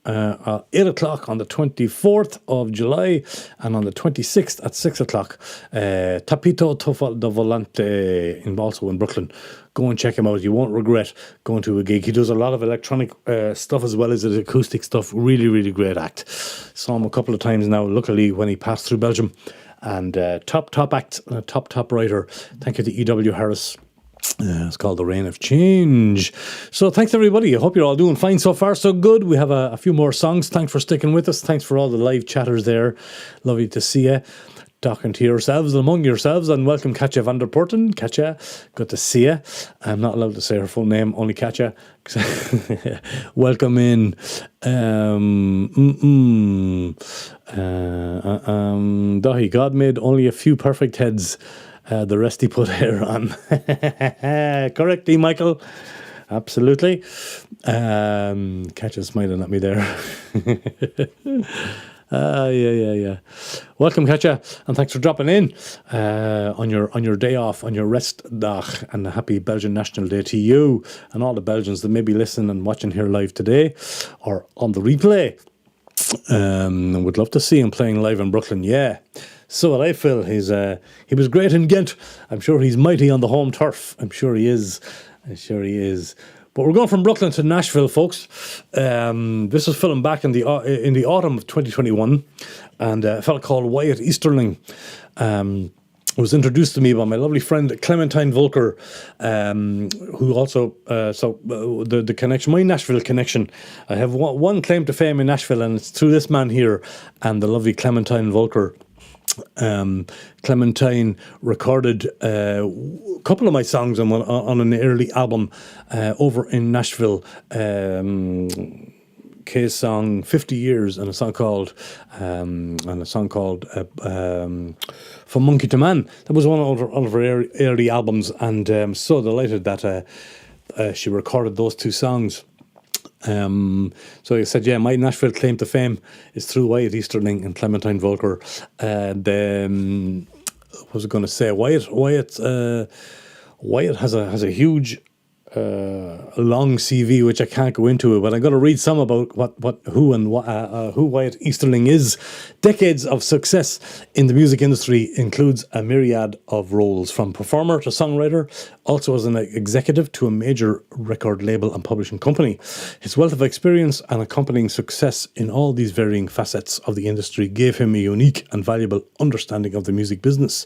S1: 8 o'clock on the 24th of July, and on the 26th at 6 o'clock, Tapito do Volante, also in Brooklyn. Go and check him out. You won't regret going to a gig. He does a lot of electronic stuff as well as his acoustic stuff. Really, really great act. Saw him a couple of times now, luckily, when he passed through Belgium. And top act, and a top writer. Thank you to E.W. Harris. It's called The Reign of Change. So thanks everybody. I hope you're all doing fine so far, so good. We have a few more songs. Thanks for sticking with us. Thanks for all the live chatters there. Lovely to see you. Talking to yourselves among yourselves, and welcome Katja van der Porten. Katja, good to see you. I'm not allowed to say her full name, only Katja. Welcome in. Dahi, God made only a few perfect heads. The rest he put hair on. Correctly, Michael. Absolutely. Katja's smiling at me there. Yeah. Welcome, Katja, and thanks for dropping in on your day off, on your rest dag, and a happy Belgian National Day to you and all the Belgians that may be listening and watching here live today or on the replay. Would love to see him playing live in Brooklyn. Yeah. So what I feel, he was great in Ghent. I'm sure he's mighty on the home turf. I'm sure he is. But we're going from Brooklyn to Nashville, folks. This was filmed back in the autumn of 2021, and a fella called Wyatt Easterling was introduced to me by my lovely friend Clementine Volker, who also the connection, my Nashville connection. I have one claim to fame in Nashville, and it's through this man here and the lovely Clementine Volker. Clementine recorded a couple of my songs on an early album over in Nashville. Kay's song 50 Years and a song called From Monkey to Man. That was one of her early albums, and I'm so delighted that she recorded those two songs. So I said, yeah, my Nashville claim to fame is through Wyatt Easterling and Clementine Volker. And what was I going to say? Wyatt has a huge long CV, which I can't go into, but I'm going to read some about who Wyatt Easterling is. Decades of success in the music industry includes a myriad of roles, from performer to songwriter, also as an executive to a major record label and publishing company. His wealth of experience and accompanying success in all these varying facets of the industry gave him a unique and valuable understanding of the music business.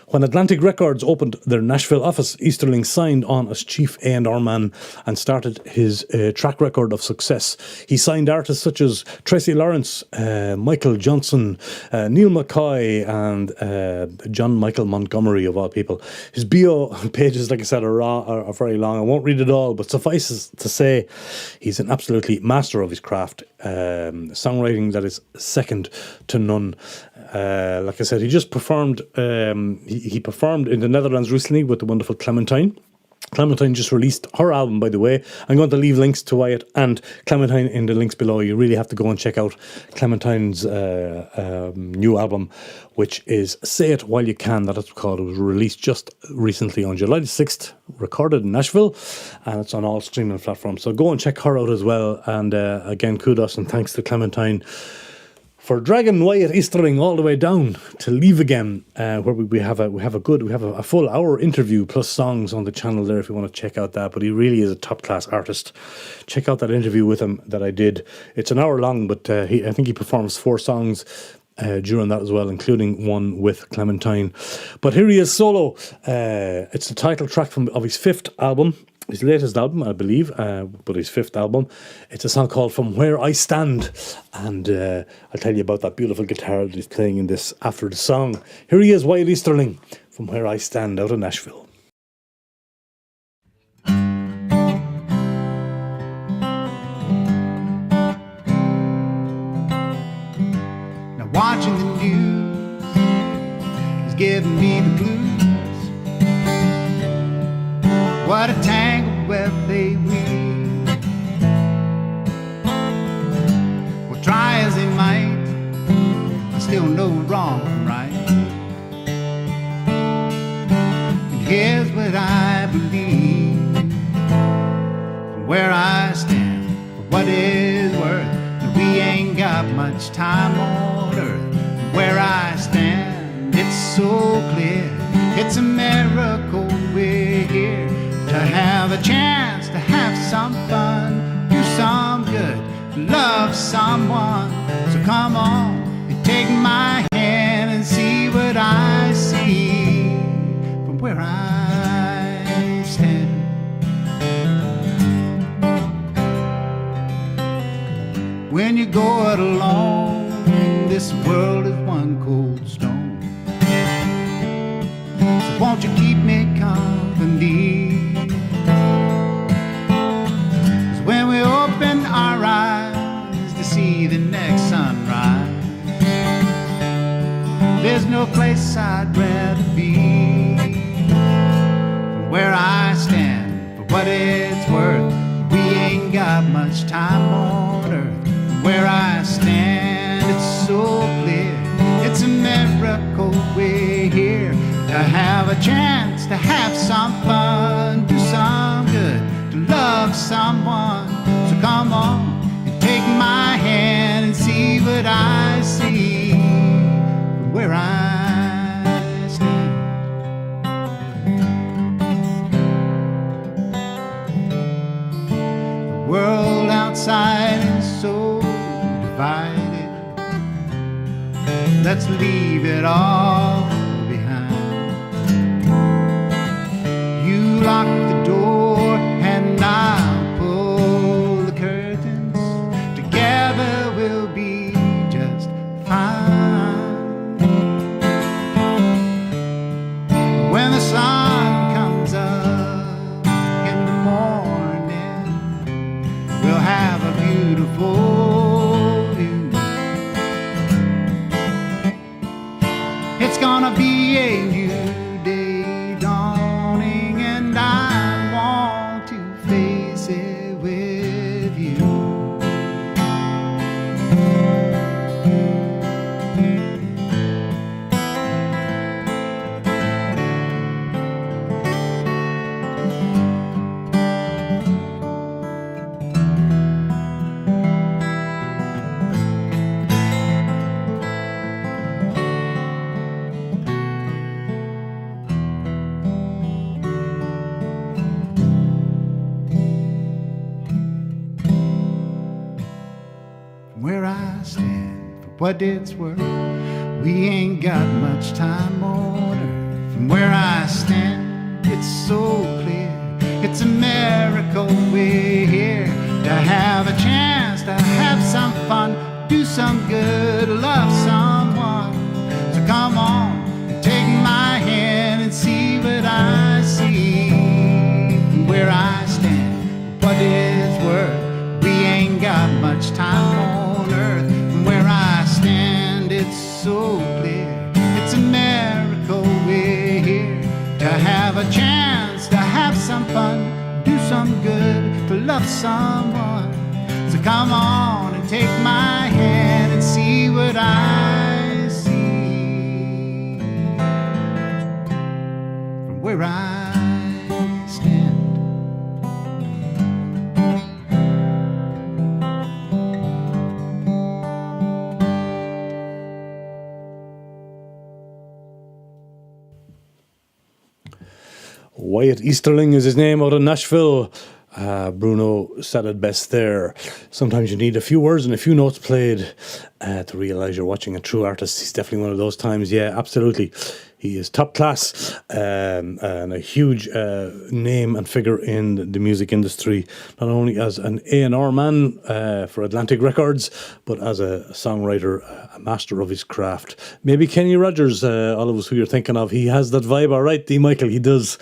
S1: When Atlantic Records opened their Nashville office, Easterling signed on as chief A&R man and started his track record of success. He signed artists such as Tracy Lawrence, Michael Johnson, Neil McCoy, and John Michael Montgomery, of all people. His bio pages, like I said, are very long. I won't read it all, but suffices to say he's an absolutely master of his craft. Songwriting that is second to none. Like I said, he just performed. He performed in the Netherlands recently with the wonderful Clementine. Clementine just released her album, by the way. I'm going to leave links to Wyatt and Clementine in the links below. You really have to go and check out Clementine's new album, which is Say It While You Can. That is called. It was released just recently on July the 6th, recorded in Nashville, and it's on all streaming platforms. So go and check her out as well. And again, kudos and thanks to Clementine for dragging Wyatt Easterling all the way down to Leave Again, where we have a full hour interview plus songs on the channel there if you want to check out that. But he really is a top class artist. Check out that interview with him that I did. It's an hour long, but I think he performs 4 songs during that as well, including one with Clementine. But here he is solo. It's the title track of his 5th album. His latest album, I believe, but his 5th album. It's a song called From Where I Stand. And I'll tell you about that beautiful guitar that he's playing in this after the song. Here he is, Wyatt Easterling, From Where I Stand, out of Nashville.
S6: giving me the blues. What a tangled web they weave. Well, try as they might, I still know wrong from right. And here's what I believe, from where I stand, for what is worth. We ain't got much time on earth. Where I stand, it's so clear. It's a miracle we're here to have a chance to have some fun, do some good, love someone. So come on and take my hand and see what I see from where I stand. When you go it alone, this world is one cold stone. So won't you keep me company? 'Cause when we open our eyes to see the next sunrise, there's no place I'd rather be. From where I stand, for what it's worth, we ain't got much time on earth. Where I stand, it's so clear. It's a miracle we're here to have a chance to have some fun, do some good, to love someone. So come on and take my hand and see what I see from where I stand. The world outside is so divided. Let's leave it all behind. You lock the door and I'll pull the curtains. Together we'll be just fine. When the sun comes up in the morning, we'll have a beautiful It's gonna be a new day dawning, and I want to face it with you. Where I stand, for what it's worth, we ain't got much time on earth. From where I stand, it's so clear. It's a miracle we're here to have a chance to have some fun, do some good, love someone. So come on and take my hand and see what I see. From where I stand, for what it's worth, we ain't got much time on earth. From where I stand, it's so clear. It's a miracle we're here to have a chance to have some fun, do some good, to love someone. So come on and take my hand and see what I see from where I stand.
S1: Wyatt Easterling is his name, out of Nashville. Bruno said it best there. Sometimes you need a few words and a few notes played to realise you're watching a true artist. He's definitely one of those times. Yeah, absolutely. He is top class and a huge name and figure in the music industry, not only as an A&R man for Atlantic Records, but as a songwriter, a master of his craft. Maybe Kenny Rogers, all of us who you're thinking of. He has that vibe, all right, D. Michael, he does.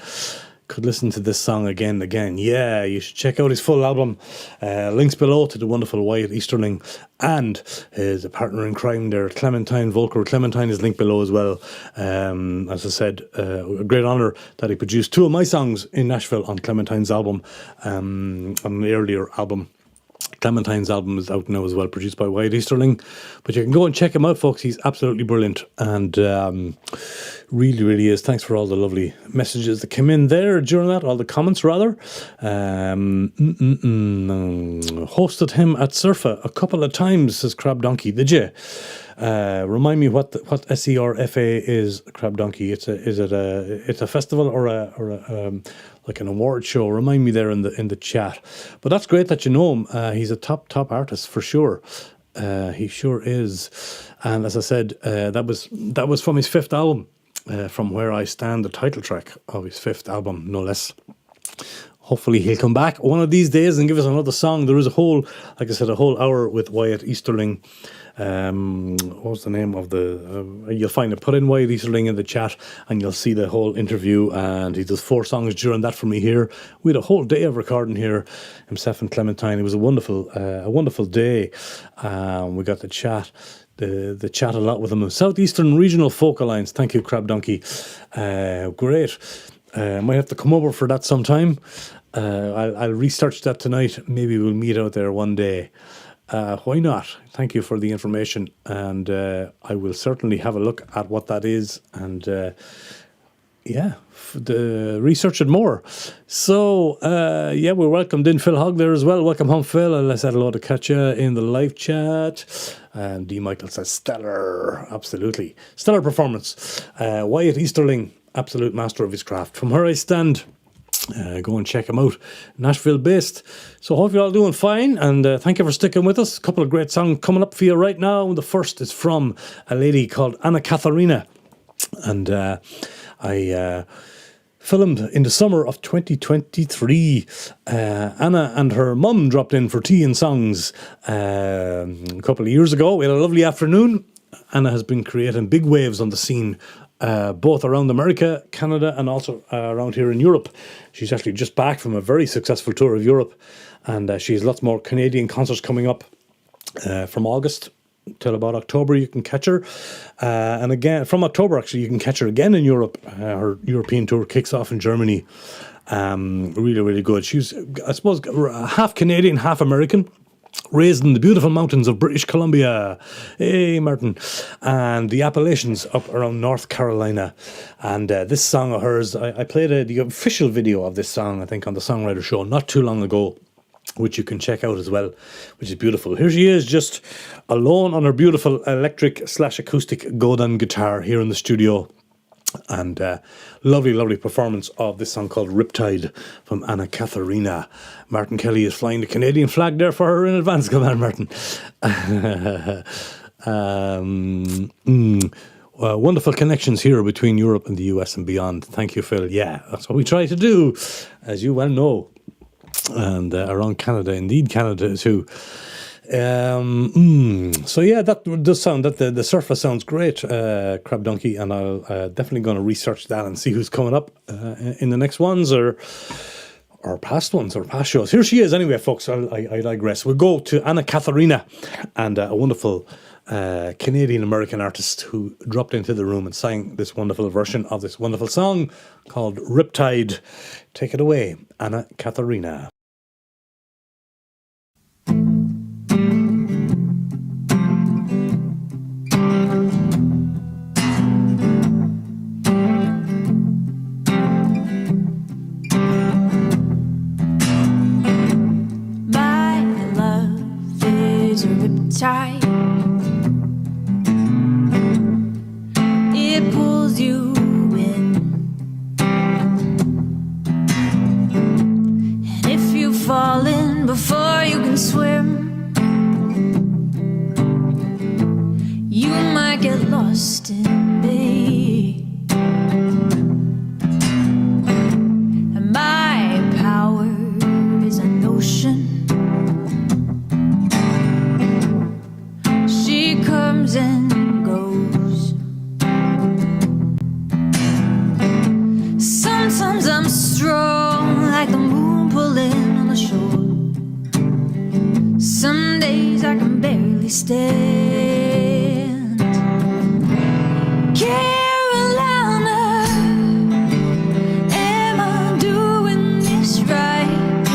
S1: could listen to this song again and again. Yeah, you should check out his full album. Links below to the wonderful Wyatt Easterling and his partner in crime there, Clementine Volker. Clementine is linked below as well. As I said, a great honour that he produced 2 of my songs in Nashville on Clementine's album, on an earlier album. Clementine's album is out now as well, produced by Wyatt Easterling. But you can go and check him out, folks. He's absolutely brilliant and really, really is. Thanks for all the lovely messages that came in there during that, all the comments rather. Hosted him at Surfa a couple of times, says Crab Donkey. Did you? Remind me what SERFA is, Crab Donkey. It's a festival or a like an award show. Remind me there in the chat. But that's great that you know him. He's a top artist for sure. He sure is. And as I said, that was from his 5th album, From Where I Stand, the title track of his 5th album, no less. Hopefully he'll come back one of these days and give us another song. There is a whole hour with Wyatt Easterling. What was the name of the... you'll find it. Put in Wyatt Easterling in the chat and you'll see the whole interview. And he does 4 songs during that for me here. We had a whole day of recording here, himself and Clementine. It was a wonderful day. We got to chat. The chat a lot with him. Southeastern Regional Folk Alliance. Thank you, Crab Donkey. Great. Might have to come over for that sometime. I'll research that tonight. Maybe we'll meet out there one day. Why not? Thank you for the information. And I will certainly have a look at what that is. And research it more. So, we welcomed in Phil Hogg there as well. Welcome home, Phil. And I said hello to Katja in the live chat. And D. Michael says, stellar. Absolutely. Stellar performance. Wyatt Easterling, absolute master of his craft. From Where I Stand, go and check him out. Nashville based. So hope you're all doing fine. And thank you for sticking with us. A couple of great songs coming up for you right now. The first is from a lady called Anna Katharina. And I filmed in the summer of 2023. Anna and her mum dropped in for tea and songs a couple of years ago. We had a lovely afternoon. Anna has been creating big waves on the scene, both around America, Canada, and also around here in Europe. She's actually just back from a very successful tour of Europe, and she has lots more Canadian concerts coming up from August till about October. You can catch her, and again from October actually you can catch her again in Europe. Her European tour kicks off in Germany. Really, really good. She's, I suppose, half Canadian, half American. Raised in the beautiful mountains of British Columbia, hey Martin, and the Appalachians up around North Carolina. And this song of hers, I played the official video of this song, I think, on the Songwriter Show not too long ago, which you can check out as well, which is beautiful. Here she is, just alone on her beautiful electric/acoustic Godin guitar here in the studio. And lovely performance of this song called Riptide from Anna Katharina. Martin Kelly is flying the Canadian flag there for her in advance. Come on, Martin. Wonderful connections here between Europe and the US and beyond. Thank you, Phil. Yeah, that's what we try to do, as you well know. And around Canada, indeed Canada too. So yeah, that does sound, that the surface sounds great, Crab Donkey, and I'll definitely going to research that and see who's coming up in the next ones or past ones or past shows. Here she is anyway, folks. I digress. We'll go to Anna Katharina, and a wonderful Canadian-American artist who dropped into the room and sang this wonderful version of this wonderful song called Riptide. Take it away, Anna Katharina.
S7: Tide. It pulls you in, and if you fall in before you can swim, you might get lost in me. And my power is an ocean. Comes and goes. Sometimes I'm strong. some days I can barely stand. Carolina, am I doing this right?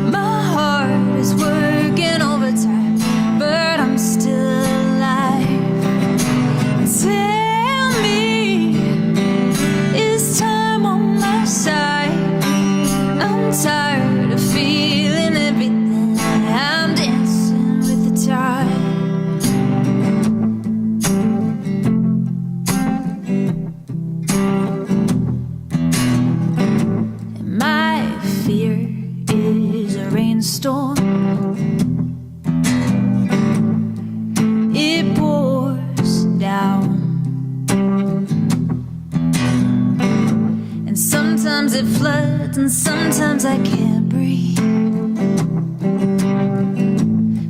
S7: My heart is working overtime, but I'm still alive. Tell me, is time on my side? I'm tired of feeling everything. I'm dancing with the tide. And my fear is a rainstorm. It pours down, and sometimes it floods, and sometimes I can't breathe.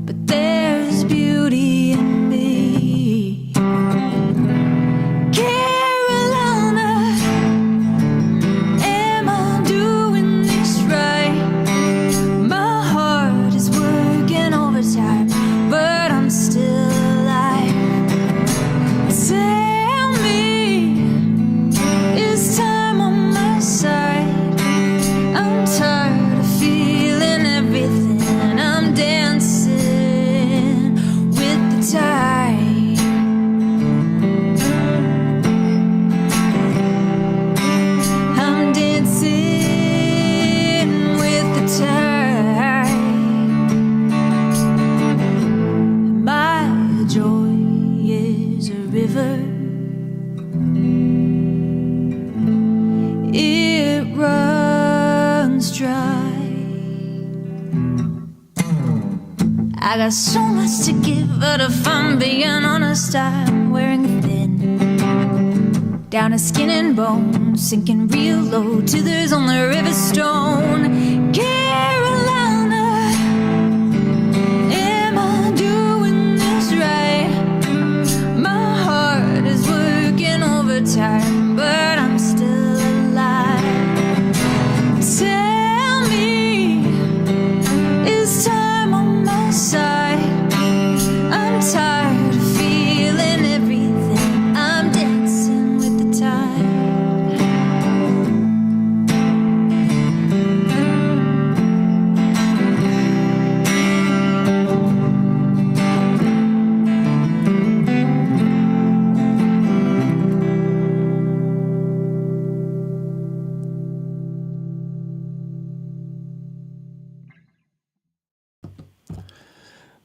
S7: But there's beauty in me. Carolina, am I doing this right? My heart is working overtime, but I'm still alive. Tell me, is time on my side? I'm tired of feeling everything. I'm dancing with the tide. I'm dancing with the tide. My joy is a river. It runs dry. I got so much to give, but if I'm being honest, I'm wearing thin, down to skin and bone, sinking real low till there's only river stone. Carolina, am I doing this right? My heart is working overtime, but I'm still alive. Tell me, is time on my side? I'm tired of feeling everything. I'm dancing with the tide.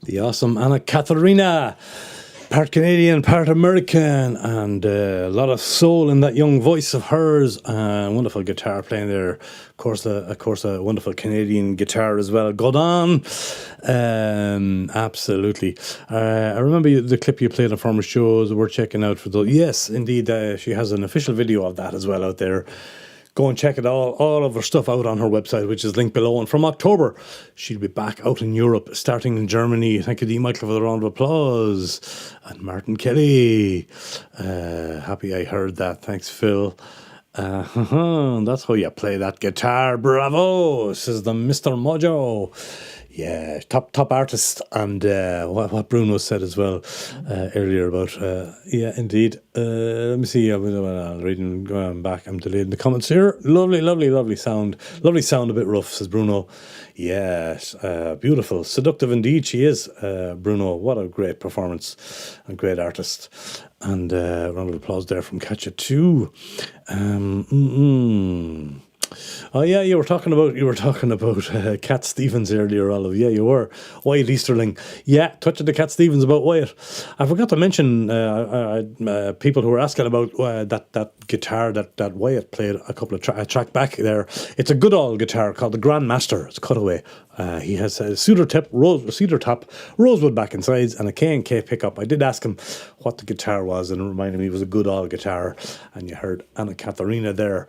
S1: The awesome Anna Katharina, part Canadian, part American, and a lot of soul in that young voice of hers. Wonderful guitar playing there. Of course, a wonderful Canadian guitar as well. Godin, absolutely. I remember the clip you played on former shows. We're checking out for those. Yes, indeed, she has an official video of that as well out there. Go and check it all of her stuff out on her website, which is linked below. And from October, she'll be back out in Europe, starting in Germany. Thank you, D. Michael, for the round of applause. And Martin Kelly. Happy I heard that. Thanks, Phil. That's how you play that guitar. Bravo, says the Mr. Mojo. Yeah, top artist, and what Bruno said as well earlier about yeah, indeed. Let me see. I'm reading, going back. I'm deleting the comments here. Lovely sound. Lovely sound, a bit rough, says Bruno. Yes, beautiful, seductive indeed. She is, Bruno. What a great performance and great artist. And round of applause there from Katja too. Oh yeah, you were talking about Cat Stevens earlier, Olive. Yeah, you were. Wyatt Easterling. Yeah, touching the Cat Stevens about Wyatt. I forgot to mention people who were asking about that guitar that Wyatt played a couple of track back there. It's a good old guitar called the Grandmaster. It's cutaway. He has a cedar top, rosewood back and sides, and a K&K pickup. I did ask him what the guitar was, and it reminded me it was a good old guitar. And you heard Anna Katharina there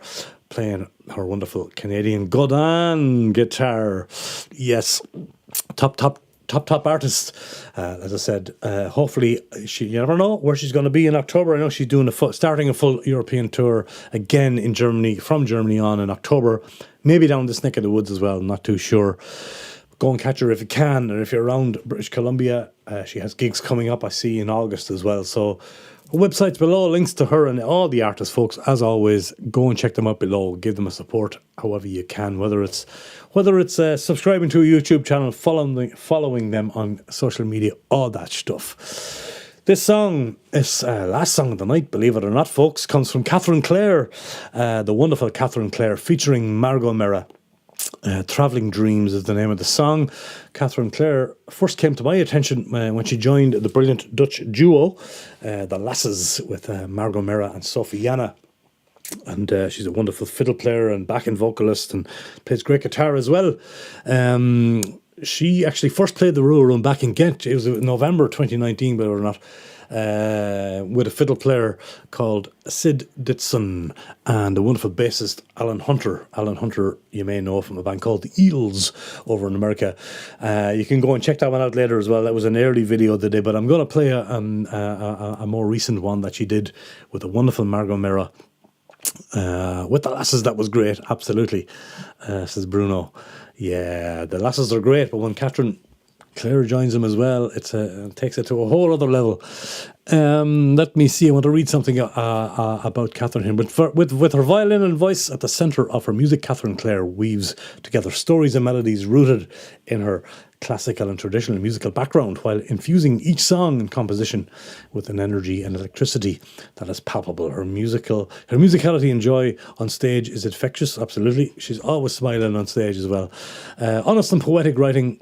S1: playing her wonderful Canadian Godin guitar. Yes, top artist. As I said, hopefully you never know where she's going to be in October. I know she's doing starting a full European tour again in Germany, from Germany on in October. Maybe down this neck of the woods as well. Not too sure. Go and catch her if you can, and if you're around British Columbia, she has gigs coming up, I see, in August as well. So her website's below, links to her and all the artists, folks. As always, go and check them out below. Give them a support however you can, whether it's subscribing to a YouTube channel, following them on social media, all that stuff. This song is last song of the night, believe it or not, folks, comes from Catherine Clare, the wonderful Catherine Clare, featuring Margot Mera. Travelling Dreams is the name of the song. Catherine Clare first came to my attention when she joined the brilliant Dutch duo, the Lasses, with Margot Mera and Sophie Jana. And she's a wonderful fiddle player and backing vocalist and plays great guitar as well. She actually first played the Rua Room back in Ghent. It was November 2019, believe it or not, with a fiddle player called Sid Ditson and a wonderful bassist, Alan Hunter. Alan Hunter, you may know from a band called the Eels over in America. You can go and check that one out later as well. That was an early video they did, but I'm going to play a more recent one that she did with the wonderful Margot Mera. With the Lasses, that was great, absolutely, says Bruno. Yeah, the Lasses are great, but when Catherine Clare joins them as well, it takes it to a whole other level. Let me see, I want to read something about Catherine here. With her violin and voice at the centre of her music, Catherine Clare weaves together stories and melodies rooted in her classical and traditional musical background, while infusing each song and composition with an energy and electricity that is palpable. Her musicality and joy on stage is infectious, absolutely. She's always smiling on stage as well. Honest and poetic writing,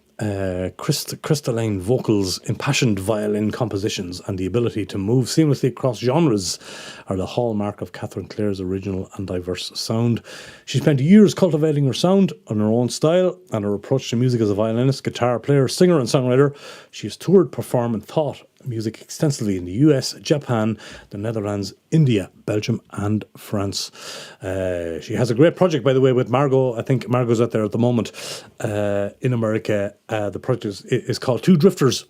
S1: crystalline vocals, impassioned violin compositions, and the ability to move seamlessly across genres are the hallmark of Catherine Clare's original and diverse sound. She spent years cultivating her sound and her own style and her approach to music as a violinist, guitar player, singer and songwriter. She has toured, performed and taught music extensively in the US, Japan, the Netherlands, India, Belgium and France. She has a great project, by the way, with Margot. I think Margot's out there at the moment in America. The project is called Two Drifters.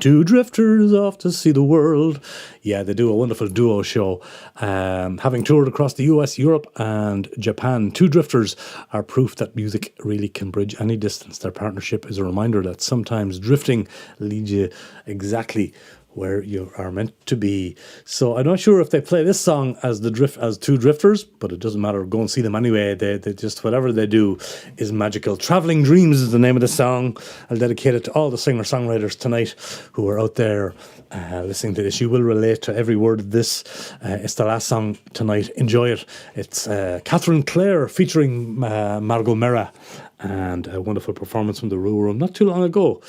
S1: Two drifters off to see the world. Yeah, they do a wonderful duo show. Having toured across the US, Europe and Japan, Two Drifters are proof that music really can bridge any distance. Their partnership is a reminder that sometimes drifting leads you exactly where you are meant to be. So I'm not sure if they play this song as Two Drifters, but it doesn't matter. Go and see them anyway. They just, whatever they do is magical. Travelling Dreams is the name of the song. I'll dedicate it to all the singer-songwriters tonight who are out there listening to this. You will relate to every word of this. It's the last song tonight. Enjoy it. It's Catherine Clare featuring Margot Mera, and a wonderful performance from the Rua Room not too long ago.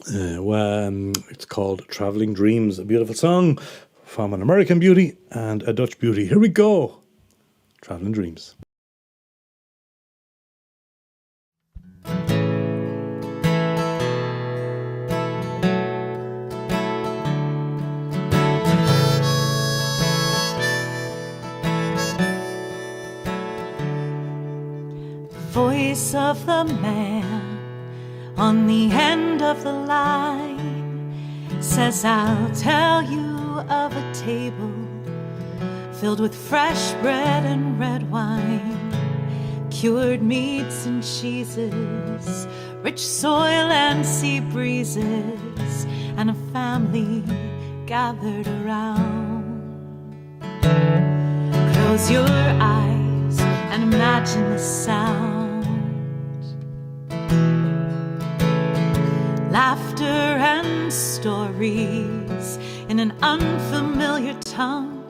S1: It's called Travelling Dreams, a beautiful song from an American beauty and a Dutch beauty. Here we go. Travelling Dreams.
S7: Voice of the man on the end of the line says, I'll tell you of a table filled with fresh bread and red wine, cured meats and cheeses, rich soil and sea breezes, and a family gathered around. Close your eyes and imagine the sound. Laughter and stories in an unfamiliar tongue.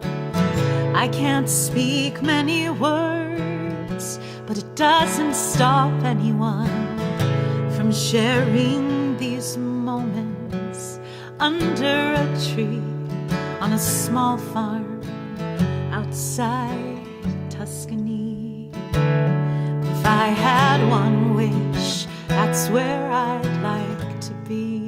S7: I can't speak many words, but it doesn't stop anyone from sharing these moments under a tree on a small farm outside Tuscany. If I had one wish, that's where I'd like to be.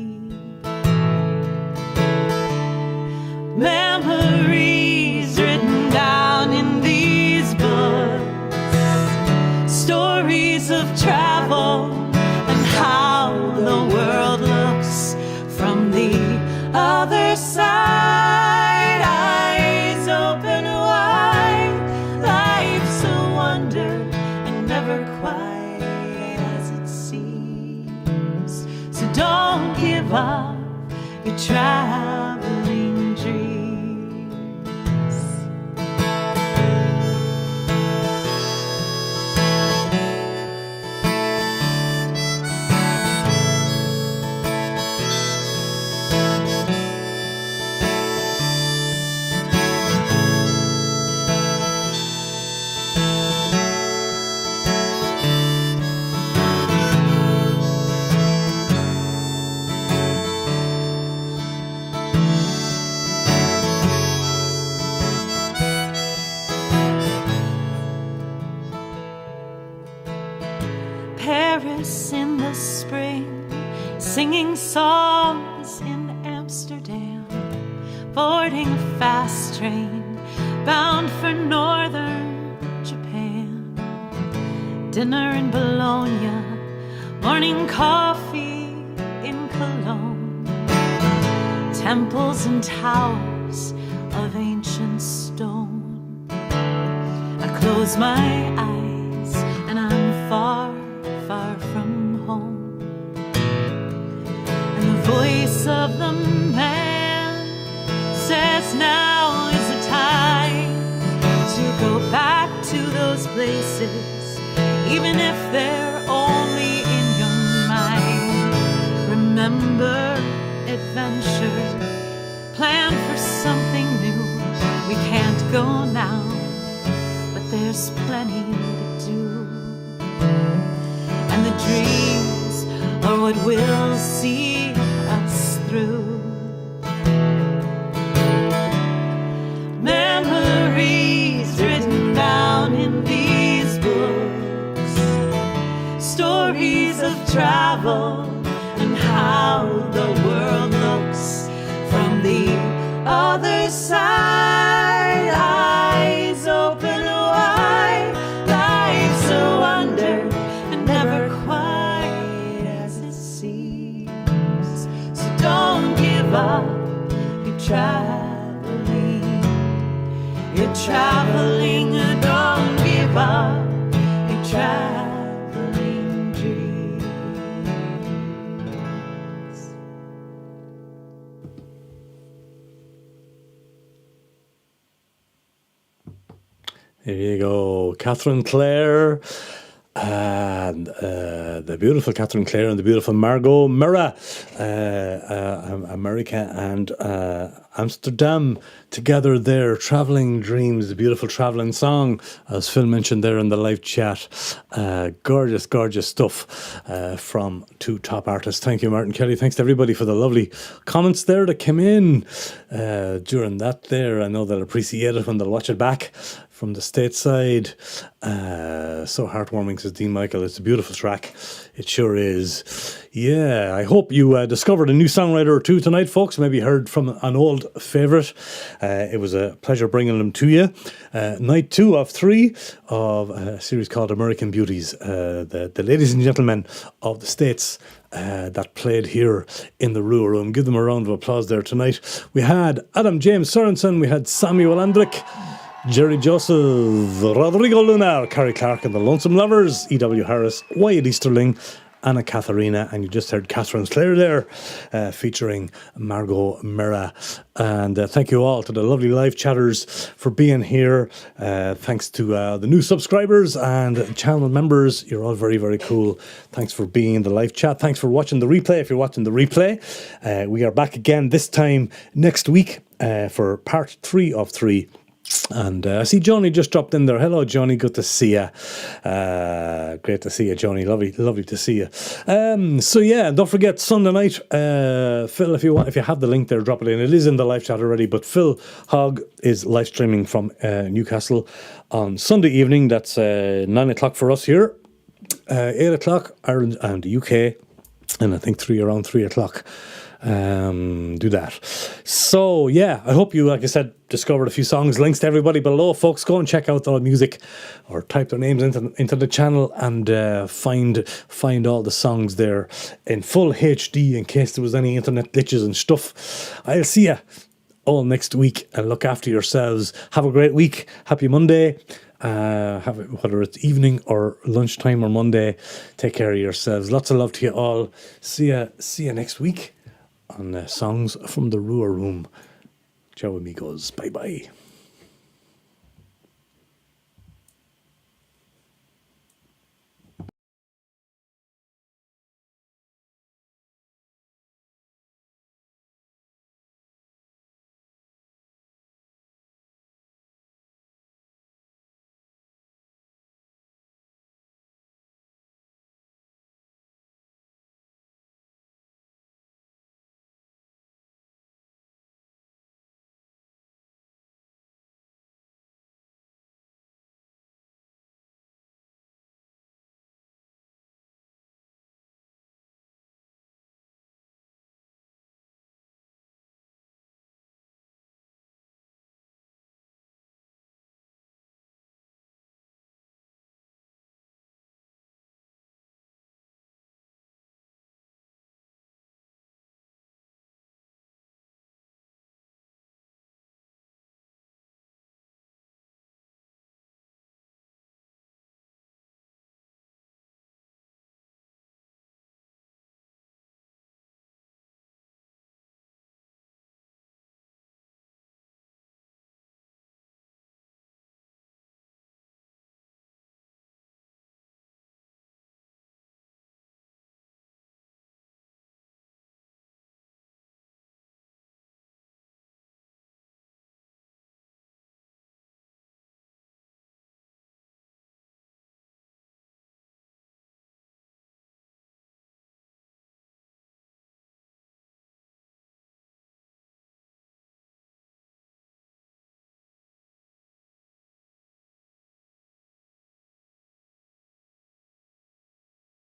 S7: Memories written down in these books, stories of travel and how the world looks from the other side. Eyes open wide, life's a wonder and never quite as it seems.
S8: So don't give up your traveling dreams. Paris in the spring, singing songs in Amsterdam, boarding a fast train bound for northern Japan. Dinner in Bologna, morning coffee in Cologne, temples and towers of ancient stone. I close my eyes and I'm far, far from home. And the voice of the man says now is the time to go back to those places, even if they're only in your mind. Remember adventure, plan for something new. We can't go now, but there's plenty to do. And the dreams are what will see us through. Memories written down in these books, stories of travel and how the world looks from the other side. Eyes open wide, life's a wonder and never quite as it seems. So don't give up your traveling. You're traveling, don't give up your traveling dreams.
S1: There you go, Catherine Clare, and the beautiful Catherine Clare and the beautiful Margot Mira, America and Amsterdam together there. Travelling Dreams, a beautiful travelling song, as Phil mentioned there in the live chat. Gorgeous, gorgeous stuff from two top artists. Thank you, Martin Kelly. Thanks to everybody for the lovely comments there that came in during that there. I know they'll appreciate it when they'll watch it back from the stateside. So heartwarming, says Dean Michael. It's a beautiful track. It sure is. Yeah, I hope you discovered a new songwriter or two tonight, folks. Maybe heard from an old favourite. It was a pleasure bringing them to you. Night 2 of 3 of a series called American Beauties. The ladies and gentlemen of the States that played here in the Rua Room. Give them a round of applause there tonight. We had Adam James Sorensen. We had Samuel Andrick, Jerry Joseph, Rodrigo Lunar, Carrie Clark and the Lonesome Lovers, E.W. Harris, Wyatt Easterling, Anna Katharina, and you just heard Catherine Clare there, featuring Margot Mira. And thank you all to the lovely live chatters for being here. Thanks to the new subscribers and channel members. You're all very, very cool. Thanks for being in the live chat. Thanks for watching the replay. If you're watching the replay, we are back again this time next week for part 3 of 3. And I see Johnny just dropped in there. Hello, Johnny. Good to see you. Great to see you, Johnny. Lovely to see you. So yeah, don't forget Sunday night. Phil, if you have the link there, drop it in. It is in the live chat already. But Phil Hogg is live streaming from Newcastle on Sunday evening. That's 9 o'clock for us here. 8 o'clock Ireland and the UK, and I think around 3 o'clock. Do that. So yeah, I hope you, like I said, discovered a few songs. Links to everybody below, folks. Go and check out all the music, or type their names into the channel and find all the songs there in full HD in case there was any internet glitches and stuff. I'll see you all next week, and look after yourselves. Have a great week. Happy Monday. Have it, whether it's evening or lunchtime or Monday. Take care of yourselves. Lots of love to you all. See you next week on Songs from the Rua Room. Ciao amigos. Bye bye.